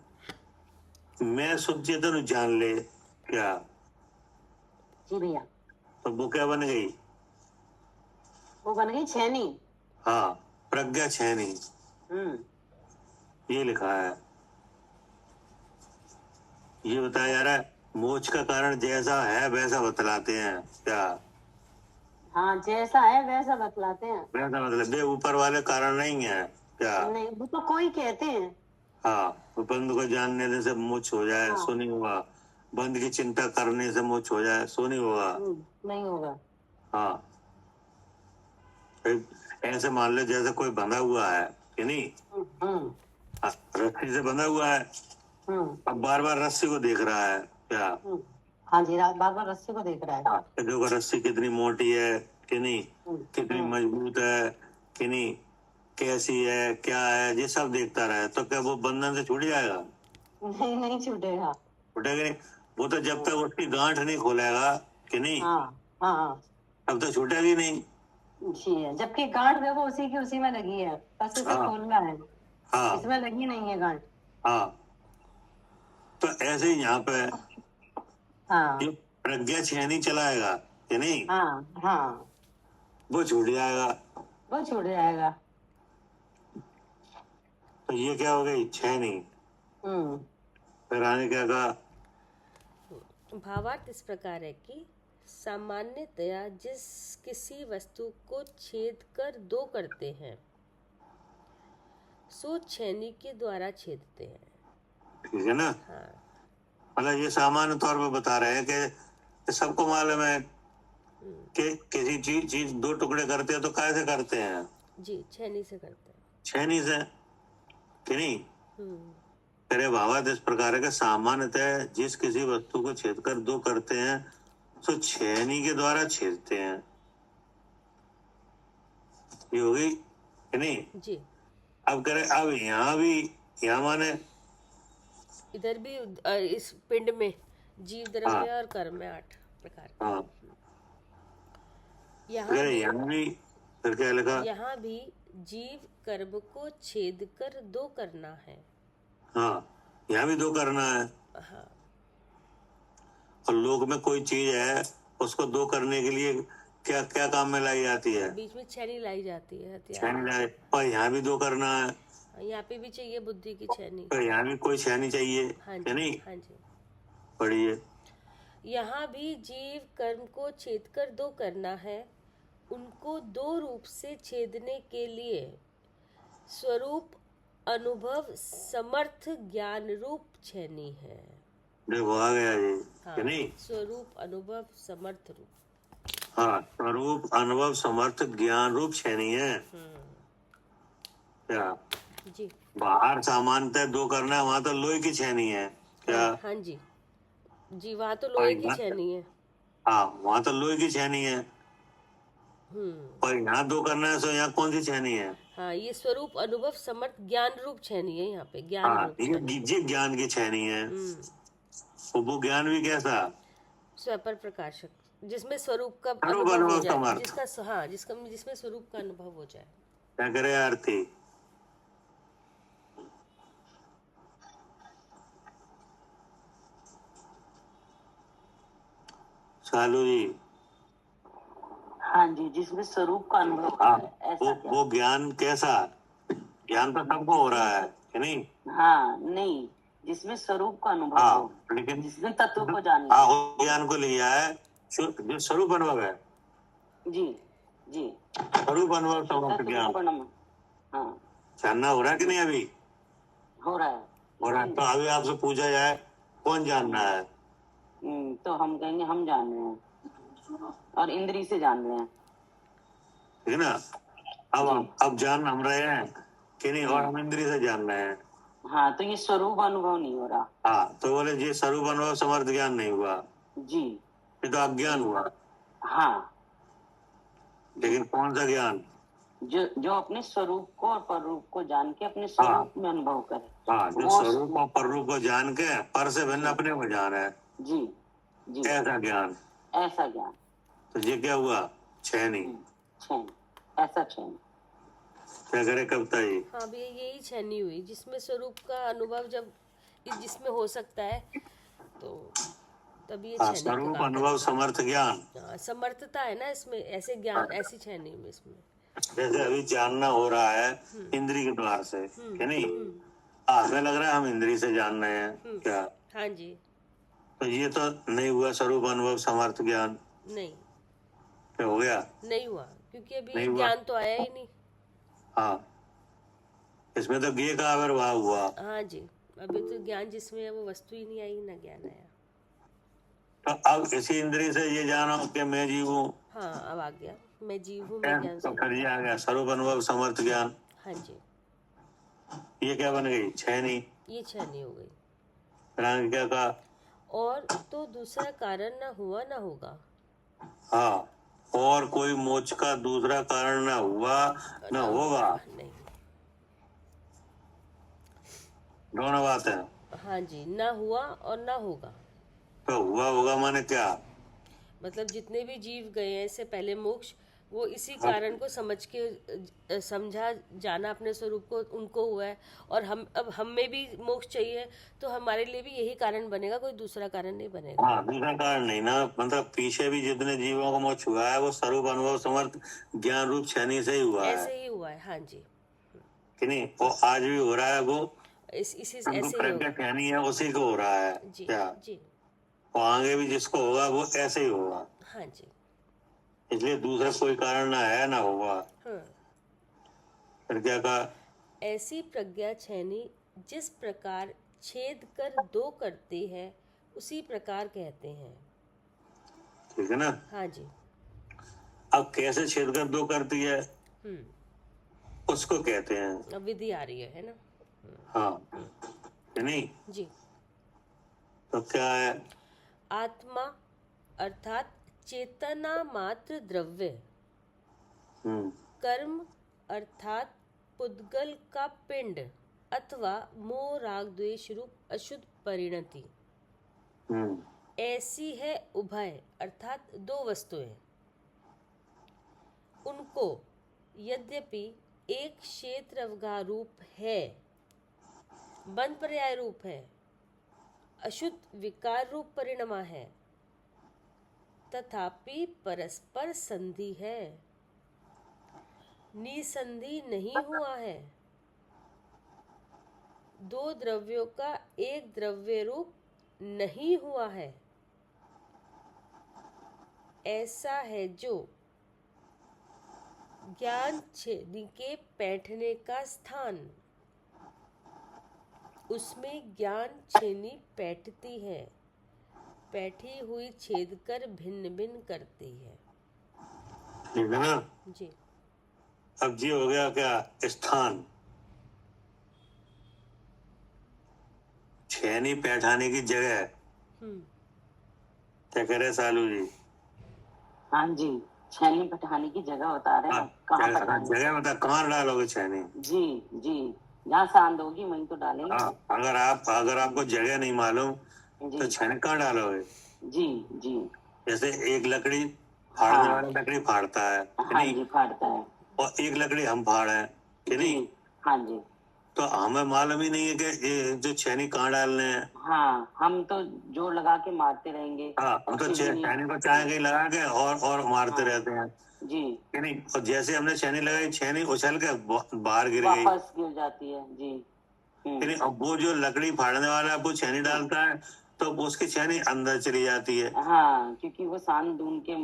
Speaker 2: मैं शुद्ध चेतन जान ले क्या?
Speaker 3: जी भैया।
Speaker 2: तो वो क्या बन गई?
Speaker 3: वो बन गई छेनी।
Speaker 2: हाँ, प्रज्ञा छेनी। ये लिखा है। ये बताया जा रहा है मोक्ष का कारण जैसा है वैसा बतलाते हैं क्या?
Speaker 3: हाँ, जैसा है वैसा बतलाते हैं।
Speaker 2: वैसा मतलब वे ऊपर वाले कारण नहीं है क्या?
Speaker 3: नहीं, वो तो कोई कहते हैं।
Speaker 2: हाँ, तो बंद को जानने से मोक्ष हो जाए,
Speaker 3: हाँ।
Speaker 2: सो नहीं हुआ। बंद की चिंता करने से मोक्ष हो जाए, सो नहीं होगा।
Speaker 3: नहीं होगा।
Speaker 2: हाँ, ऐसे मान ले जैसे कोई बंधा हुआ है कि नहीं? रस्सी से बंधा हुआ है अब बार बार रस्सी को देख रहा है क्या?
Speaker 3: हाँ जी, बार बार रस्सी को देख रहा है।
Speaker 2: कि देखो रस्सी कितनी मोटी है कि नहीं, कितनी मजबूत है कि नहीं, कैसी है, क्या है, ये सब देखता रहे तो क्या वो बंधन से छूट जाएगा?
Speaker 3: नहीं, नहीं छूटेगा।
Speaker 2: छूटेगा नहीं। वो तो जब तक उसकी गांठ नहीं खोलेगा कि नहीं,
Speaker 3: हाँ,
Speaker 2: तब तक छूटेगी नहीं।
Speaker 3: जी है, जबकि गांठ देखो उसी की उसी में लगी है, बस इसे खोलना है।
Speaker 2: हाँ,
Speaker 3: इसमें लगी नहीं है गांठ।
Speaker 2: हाँ, तो ऐसे ही यहाँ पे
Speaker 3: हाँ,
Speaker 2: ये प्रज्ञा छेनी चलाएगा कि नहीं,
Speaker 3: हाँ,
Speaker 2: वो छूट जाएगा।
Speaker 3: वो छूट जाएगा।
Speaker 2: तो ये क्या हो गई? छेनी। फिर आने क्या कहा?
Speaker 1: भावार्थ इस प्रकार है कि सामान्यतया जिस किसी वस्तु को छेद कर दो करते हैं सो छेनी के द्वारा छेदते हैं।
Speaker 2: ठीक है ना?
Speaker 1: हाँ,
Speaker 2: मतलब ये सामान्य तौर पे बता रहे हैं कि सबको मालूम है कि किसी चीज दो टुकड़े करते हैं तो कैसे करते हैं?
Speaker 1: जी, छेनी से करते हैं।
Speaker 2: छेनी से कि नहीं? तेरे भावार्थ इस प्रकार है कि सामान्यतः जिस किसी वस्तु को छेद कर दो करते हैं तो छेनी के द्वारा छेदते हैं। ये हो गई कि नहीं
Speaker 1: जी?
Speaker 2: अब करे, अब यहाँ माने
Speaker 1: इधर भी इस पिंड में जीव, द्रव्य और कर्म में 8 प्रकार के।
Speaker 2: हाँ,
Speaker 1: यहाँ
Speaker 2: भी फिर क्या लगा?
Speaker 1: यहाँ भी जीव कर्म को छेद कर दो करना है।
Speaker 2: हाँ, यहाँ भी दो करना है।
Speaker 1: हाँ,
Speaker 2: और लोक में कोई चीज है उसको दो करने के लिए क्या क्या काम में लाई जाती है?
Speaker 1: बीच में छेनी लाई जाती है, हथियार।
Speaker 2: छेनी लाई, और यहाँ भी दो करना है।
Speaker 1: यहाँ पे भी चाहिए बुद्धि की छेनी।
Speaker 2: तो यहाँ भी कोई छेनी चाहिए।
Speaker 1: हाँ
Speaker 2: है
Speaker 1: जी,
Speaker 2: नहीं?
Speaker 1: हाँ जी।
Speaker 2: पढ़िए।
Speaker 1: यहाँ भी जीव कर्म को छेद कर दो करना है, उनको दो रूप से छेदने के लिए स्वरूप अनुभव समर्थ ज्ञान रूप छेनी है।
Speaker 2: देखो आ गया ये।
Speaker 1: हाँ,
Speaker 2: है नहीं?
Speaker 1: स्वरूप अनुभव समर्थ रूप।
Speaker 2: हाँ, स्वरूप अनुभव समर्थ ज्ञान रूप छेनी है। क्या
Speaker 1: जी?
Speaker 2: बाहर सामान्यतः दो करना है, वहां तो लोहे की छेनी है क्या?
Speaker 1: हाँ जी, जी वहाँ तो लोहे की छेनी है।
Speaker 2: हाँ, वहां तो लोहे की छेनी है। और यहाँ दो करना है, सो यहाँ कौन सी छेनी है?
Speaker 1: हाँ, ये स्वरूप अनुभव समर्थ ज्ञान रूप छेनी है। यहाँ पे ज्ञान
Speaker 2: हाँ,
Speaker 1: रूप छेनी।
Speaker 2: ये ज्ञान की छेनी है। वो ज्ञान भी कैसा?
Speaker 1: स्वपर प्रकाशक, जिसमें स्वरूप का
Speaker 2: स्वरूप
Speaker 1: अनुभव हो
Speaker 2: अनुभव
Speaker 1: जाए,
Speaker 2: समर्थ।
Speaker 1: जिसमें स्वरूप का अनुभव हो जाए।
Speaker 2: क्या करे आरती? शालू जी।
Speaker 4: हाँ जी, जिसमें स्वरूप का अनुभव
Speaker 2: हाँ,
Speaker 4: है, ऐसा क्या?
Speaker 2: वो ज्ञान कैसा? ज्ञान तो सबको हो रहा है कि नहीं?
Speaker 4: हाँ, नहीं, जिसमें स्वरूप का अनुभव
Speaker 2: हाँ,
Speaker 4: हो,
Speaker 2: लेकिन
Speaker 4: जिसमें तत्व को जान
Speaker 2: हाँ, वो ज्ञान को लिया है जो स्वरूप अनुभव है।
Speaker 4: जी, जी,
Speaker 2: स्वरूप अनुभव समर्थ ज्ञान
Speaker 4: तत्व। हाँ,
Speaker 2: जानना हो रहा है कि नहीं? अभी
Speaker 4: हो रहा है।
Speaker 2: हो रहा है। तो अभी आपसे पूछा जाए कौन जानना है,
Speaker 4: तो हम कहेंगे हम जान रहे हैं और इंद्री से जान रहे हैं।
Speaker 2: ठीक है ना? अब जान हम रहे हैं कि नहीं, और हम इंद्री से जान रहे हैं।
Speaker 4: हाँ, तो ये स्वरूप अनुभव नहीं हो रहा।
Speaker 2: हाँ, तो बोले जी स्वरूप अनुभव समर्थ ज्ञान नहीं हुआ,
Speaker 4: जी,
Speaker 2: ये तो अज्ञान हुआ।
Speaker 4: हाँ,
Speaker 2: लेकिन कौन सा ज्ञान?
Speaker 4: जो अपने स्वरूप को और पररूप को जान के अपने स्वरूप में अनुभव करे।
Speaker 2: हाँ, जो स्वरूप और पररूप को जान के पर से भिन्न अपने को जान है।
Speaker 4: जी, जी,
Speaker 2: ऐसा ज्ञान।
Speaker 4: ऐसा ज्ञान।
Speaker 2: तो ये क्या हुआ? छेनी।
Speaker 4: ऐसा छेनी।
Speaker 2: क्या करे कविता जी?
Speaker 1: हाँ, भी यही छेनी हुई जिसमें स्वरूप का अनुभव जब जिसमें हो सकता है तो तभी ये छेनी
Speaker 2: स्वरूप अनुभव समर्थ ज्ञान।
Speaker 1: समर्थता है ना इसमें, ऐसे ज्ञान, ऐसी छेनी में इसमें।
Speaker 2: जैसे अभी जानना हो रहा है इंद्री के द्वार से, क्या नहीं? हमें लग रहा है हम इंद्री से जान रहे हैं क्या?
Speaker 1: हाँ जी।
Speaker 2: तो ये तो नहीं हुआ स्वरूप अनुभव समर्थ ज्ञान।
Speaker 1: नहीं,
Speaker 2: क्या हो गया?
Speaker 1: नहीं हुआ, क्योंकि अभी
Speaker 2: नहीं हुआ।
Speaker 1: ज्ञान तो आया ही नहीं।
Speaker 2: हाँ, इसमें तो ज्ञ का आविर्भाव हुआ।
Speaker 1: हाँ जी, अभी तो ज्ञान जिसमें है वो वस्तु ही नहीं आई, ना ज्ञान आया।
Speaker 2: तो अब इसी इंद्री से ये जानो कि मैं जीव हूँ।
Speaker 1: हाँ, अब आ गया, मैं जीव हूँ, मैं ज्ञान
Speaker 2: तो
Speaker 1: से।
Speaker 2: फिर ये आ गया स्वरूप अनुभव समर्थ ज्ञान।
Speaker 1: हाँ जी,
Speaker 2: ये क्या बन गई? छेनी।
Speaker 1: ये छेनी हो गई।
Speaker 2: फिर आगे क्या कहा?
Speaker 1: और तो दूसरा कारण न हुआ न होगा।
Speaker 2: हाँ, और कोई मोक्ष का दूसरा कारण न हुआ न होगा।
Speaker 1: नहीं,
Speaker 2: दोनों बात है।
Speaker 1: हाँ जी, ना हुआ और ना होगा।
Speaker 2: तो हुआ होगा माने क्या?
Speaker 1: मतलब जितने भी जीव गए हैं इससे पहले मोक्ष, वो इसी
Speaker 2: हाँ।
Speaker 1: कारण को समझ के समझा जाना अपने स्वरूप को उनको हुआ है। और अब हम में भी मोक्ष चाहिए, तो हमारे लिए भी यही कारण बनेगा, कोई दूसरा कारण नहीं बनेगा।
Speaker 2: हाँ, दूसरा कारण नहीं ना। मतलब पीछे भी जितने जीवों को मोक्ष हुआ है वो स्वरूप अनुभव समर्थ ज्ञान रूप शनि से ही हुआ है,
Speaker 1: ऐसे ही हुआ है, हाँ जी।
Speaker 2: कि नहीं? वो आज भी हो रहा है, वो
Speaker 1: इसी
Speaker 2: हमको
Speaker 1: ऐसे ही
Speaker 2: प्रज्ञा
Speaker 1: होगा।
Speaker 2: शनि है उसी को हो रहा है।
Speaker 1: जी
Speaker 2: क्या
Speaker 1: जी,
Speaker 2: वो आगे भी जिसको होगा वो ऐसे ही होगा।
Speaker 1: हाँ जी,
Speaker 2: इसलिए दूसरा कोई कारण ना है ना होगा।
Speaker 1: हाँ।
Speaker 2: फिर क्या कहा?
Speaker 1: ऐसी प्रज्ञा छेनी जिस प्रकार छेद कर दो करती है उसी प्रकार कहते हैं।
Speaker 2: ठीक है ना?
Speaker 1: हाँ जी।
Speaker 2: अब कैसे छेद कर दो करती है उसको कहते हैं।
Speaker 1: अब विधि आ रही है ना?
Speaker 2: हाँ, कि नहीं?
Speaker 1: जी।
Speaker 2: तो क्या है?
Speaker 1: आत्मा अर्थात चेतना मात्र द्रव्य, कर्म अर्थात पुद्गल का पिंड अथवा मोह राग द्वेष रूप अशुद्ध परिणति, ऐसी है उभय अर्थात दो वस्तुएं। उनको यद्यपि एक क्षेत्र अवगाह रूप है, बंध पर्याय रूप है, अशुद्ध विकार रूप परिणमा है, तथापि परस्पर संधि है, निसंधि नहीं हुआ है। दो द्रव्यों का एक द्रव्य रूप नहीं हुआ है। ऐसा है जो ज्ञान छेदी के बैठने का स्थान, उसमें ज्ञान छेनी बैठती है, बैठी हुई छेद कर भिन्न भिन्न करती है।
Speaker 2: ठीक है ना?
Speaker 1: जी।
Speaker 2: अब जी हो गया क्या? स्थान। छेनी बैठाने की जगह। क्या कह रहे सालू जी?
Speaker 4: हाँ जी, छेनी बैठाने की जगह बता रहे हैं। कहाँ बैठाने?
Speaker 2: जगह बता, कहाँ डालोगे छेनी?
Speaker 4: जी जी, जहाँ सांद होगी वहीं तो डालेंगे।
Speaker 2: हाँ, अगर आपको जगह नहीं मालूम तो छेनी कहाँ डालोगे?
Speaker 4: जी जी।
Speaker 2: जैसे एक लकड़ी फाड़ने वाला लकड़ी फाड़ता है,
Speaker 4: हाँ जी, फाड़ता है।
Speaker 2: और एक लकड़ी हम फाड़े, कि नहीं?
Speaker 4: हाँ जी।
Speaker 2: तो हमें मालूम ही नहीं है कि ये जो छेनी कहाँ डालने हैं।
Speaker 4: हाँ, हम तो जोर लगा के मारते रहेंगे।
Speaker 2: हाँ, हम तो छेनी को चाहे कहीं लगा के और मारते रहते हैं,
Speaker 4: जी,
Speaker 2: कि नहीं? और जैसे हमने छेनी लगाई, छेनी उछल के बाहर गिर गई,
Speaker 4: वापस गिर जाती है। जी।
Speaker 2: कि नहीं? अब वो जो लकड़ी फाड़ने वाला वो छेनी डालता है तो उसकी छेनी अंदर चली जाती है।
Speaker 4: हाँ, क्योंकि वो सांद ढूंढ के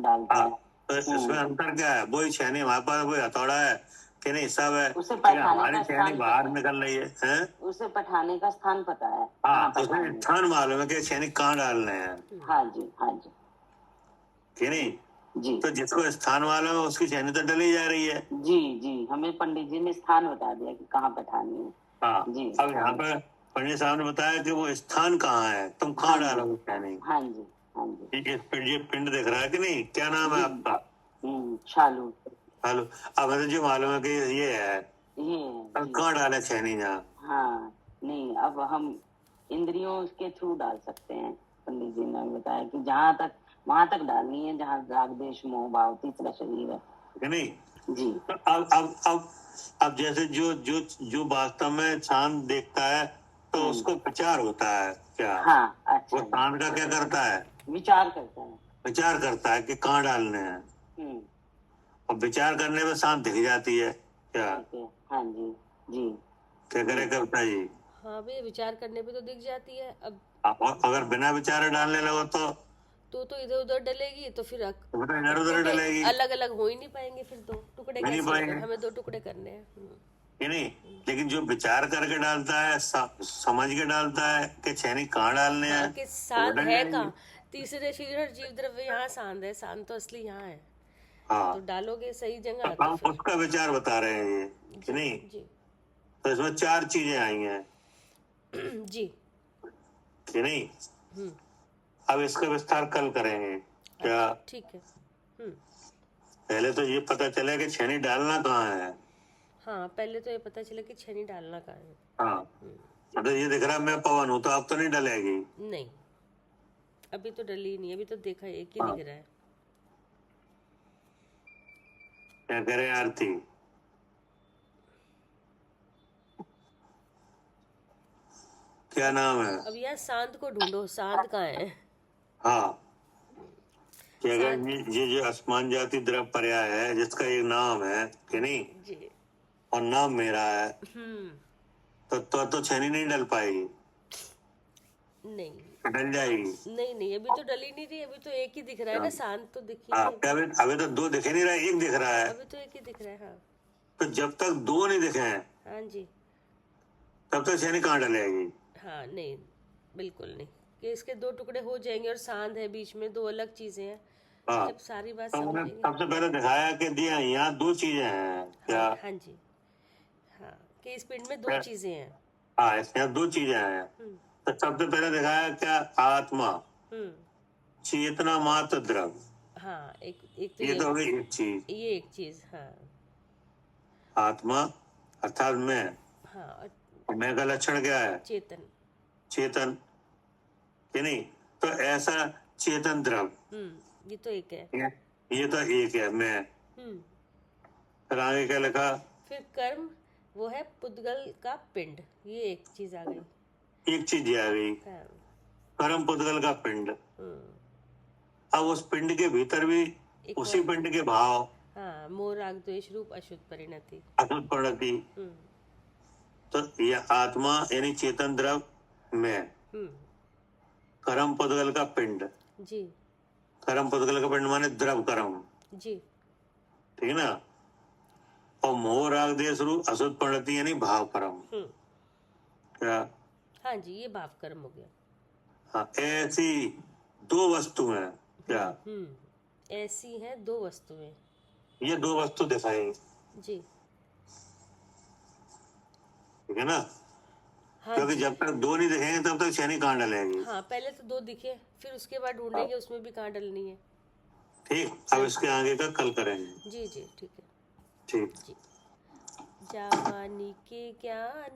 Speaker 4: डालता है।
Speaker 2: तो इसमें अंतर क्या है? वही छेनी हमारे पास, वही हथौड़ा है, कि नहीं? सब है,
Speaker 4: उसे
Speaker 2: हमारी छेनी बाहर निकल रही है।
Speaker 4: उसे बैठाने का स्थान पता है।
Speaker 2: हाँ, उसमें स्थान मालूम है कि छेनी कहाँ डालने हैं।
Speaker 4: हाँ जी, हाँ जी,
Speaker 2: कि नहीं?
Speaker 4: जी।
Speaker 2: तो जिसको स्थान मालूम है उसकी छेनी तो डली जा रही है।
Speaker 4: जी जी, हमें पंडित जी ने स्थान बता दिया कि कहाँ बैठानी है।
Speaker 2: हाँ
Speaker 4: जी।
Speaker 2: अब यहाँ पे पंडित साहब ने बताया कि वो स्थान कहाँ है, तुम कहाँ डालोगे छेनी?
Speaker 4: हाँ जी, हाँ जी।
Speaker 2: ये पिंड दिख रहा है कि नहीं? क्या नाम है आपका?
Speaker 4: शालू।
Speaker 2: हेलो। अब मुझे जो मालूम है कि ये है, अब कहाँ डाले छेनी? जहाँ।
Speaker 4: हाँ, नहीं, अब हम इंद्रियों के थ्रू डाल सकते हैं। पंडित जी ने बताया कि जहाँ तक वहां तक डालनी है जहाँ राग देश मोह भाव तीसरा शरीर है,
Speaker 2: कि नहीं?
Speaker 4: जी।
Speaker 2: तो अब जैसे जो वास्तव में चांद देखता है तो उसको विचार होता है क्या?
Speaker 4: हाँ, अच्छा।
Speaker 2: वो चांद का क्या करता है?
Speaker 4: विचार करता है।
Speaker 2: विचार करता है कि कहाँ डालने हैं, और विचार करने में सांस दिख जाती है क्या?
Speaker 4: हाँ जी, जी।
Speaker 2: क्या करे कविता जी?
Speaker 1: हाँ भैया, विचार करने पे तो दिख जाती है। अब
Speaker 2: और अगर बिना विचार डालने लगो
Speaker 1: तो इधर उधर डलेगी, तो फिर
Speaker 2: इधर उधर डलेगी,
Speaker 1: अलग अलग हो ही नहीं पाएंगे। फिर दो टुकड़े
Speaker 2: नहीं
Speaker 1: कैसे
Speaker 2: पाएंगे,
Speaker 1: हमें दो टुकड़े करने हैं,
Speaker 2: कि नहीं? लेकिन जो विचार करके डालता है, समझ के डालता है कि छेनी कहाँ डालने हैं,
Speaker 1: कि सांद है कहाँ, तीसरे शरीर जीव द्रव्य यहाँ सांद है, सांद तो असली यहाँ है।
Speaker 2: हाँ,
Speaker 1: तो डालोगे सही जगह
Speaker 2: तो हम उसका विचार बता रहे हैं ये, कि नहीं?
Speaker 1: जी।
Speaker 2: तो इसमें चार चीजें आई हैं।
Speaker 1: जी।
Speaker 2: कि नहीं?
Speaker 1: हम्म,
Speaker 2: अब इसका विस्तार कल करेंगे क्या?
Speaker 1: ठीक है। हम्म,
Speaker 2: पहले तो ये पता चला कि छेनी डालना कहाँ है।
Speaker 1: हाँ, पहले तो ये पता चला कि छेनी डालना कहाँ है।
Speaker 2: हाँ, मतलब ये दिख रहा है मैं पवन हूँ, तो अब तो नहीं डलेगी।
Speaker 1: नहीं, अभी तो डली ही नहीं, अभी तो देखा एक ही
Speaker 2: हाँ।
Speaker 1: दिख रहा है।
Speaker 2: क्या करे आरती? क्या नाम है?
Speaker 1: अब यार सांद को ढूंढो, सांद कहाँ है?
Speaker 2: हाँ, कि अगर
Speaker 1: सांद,
Speaker 2: ये जो आसमान जाति द्रव पर्याय है जिसका एक नाम है कि नहीं,
Speaker 1: जी।
Speaker 2: और नाम मेरा है,
Speaker 1: हम्म,
Speaker 2: तो छेनी नहीं डल पाएगी,
Speaker 1: नहीं
Speaker 2: डल जाएगी।
Speaker 1: नहीं नहीं, अभी तो डली नहीं रही, अभी तो एक ही दिख रहा है ना, सांद तो दिख ही
Speaker 2: हाँ,
Speaker 1: नहीं।
Speaker 2: अभी तो दो दिखे नहीं रहा है, एक दिख रहा है।
Speaker 1: अभी तो एक ही दिख रहा है। हाँ
Speaker 2: तो जब तक दो नहीं दिखे हैं
Speaker 1: हाँ जी।
Speaker 2: तब तक छेनी कहाँ डलेगी?
Speaker 1: हाँ नहीं, बिल्कुल नहीं, कि इसके दो टुकड़े हो जाएंगे और सांद है बीच में, दो अलग चीजें हैं।
Speaker 2: हाँ,
Speaker 1: जब सारी बात
Speaker 2: तो हमने
Speaker 1: समझेंगे।
Speaker 2: सबसे पहले दिखाया कि दिया यहाँ दो चीजें हैं क्या?
Speaker 1: हाँ हाँ जी। हाँ, कि इस पिंड में दो
Speaker 2: क्या?
Speaker 1: चीजें हैं।
Speaker 2: हाँ, इसके यहाँ दो चीजें हैं।
Speaker 1: हम्म
Speaker 2: तो सबसे पहले दिखाया क्या? आत्मा,
Speaker 1: हम्म,
Speaker 2: चेतना मात्र द्रव।
Speaker 1: हाँ, एक एक तो
Speaker 2: ये तो हो गई एक चीज।
Speaker 1: ये एक चीज। हाँ
Speaker 2: आत्मा अर्थात मैं,
Speaker 1: हाँ,
Speaker 2: और मैं का लक्षण क्या है?
Speaker 1: चेतन।
Speaker 2: चेतन, कि नहीं? तो ऐसा चेतन द्रव,
Speaker 1: ये तो एक है।
Speaker 2: ये तो एक है मैं। फिर आगे क्या लिखा?
Speaker 1: फिर कर्म, वो है पुद्गल का पिंड, ये एक चीज आ गई।
Speaker 2: एक चीज आ गई,
Speaker 1: हाँ,
Speaker 2: परम पुद्गल का पिंड।
Speaker 1: हम्म,
Speaker 2: अब उस पिंड के भीतर भी
Speaker 1: एक
Speaker 2: उसी
Speaker 1: और,
Speaker 2: पिंड के भाव,
Speaker 1: हाँ, मोह राग द्वेष रूप अशुद्ध परिणति।
Speaker 2: अशुद्ध परिणति।
Speaker 1: हम्म
Speaker 2: तो ये आत्मा यानी चेतन द्रव मैं,
Speaker 1: हम्म,
Speaker 2: कर्म पुद्गल का पिंड।
Speaker 1: जी
Speaker 2: कर्म पुद्गल का पिंड माने द्रव कर्म,
Speaker 1: जी।
Speaker 2: ठीक है ना? और मोह राग देश रूप अशुद्ध परिणति यानी भाव कर्म। क्या?
Speaker 1: हाँ जी, ये भाव कर्म हो गया।
Speaker 2: हाँ, ऐसी दो वस्तु हैं क्या?
Speaker 1: ऐसी हैं दो वस्तुएं।
Speaker 2: ये दो वस्तु दिखाई,
Speaker 1: जी
Speaker 2: ठीक है ना?
Speaker 1: हाँ
Speaker 2: क्योंकि
Speaker 1: जी।
Speaker 2: जब तक दो नहीं दिखेंगे तब तक छेनी कहाँ डलेगी?
Speaker 1: हाँ, पहले तो दो दिखे, फिर उसके बाद ढूंढेंगे उसमें भी कहाँ डलनी है।
Speaker 2: ठीक, अब इसके आगे का कल करेंगे।
Speaker 1: जी जी, ठीक है
Speaker 2: ठीक।
Speaker 1: जी। जवानी के ज्ञान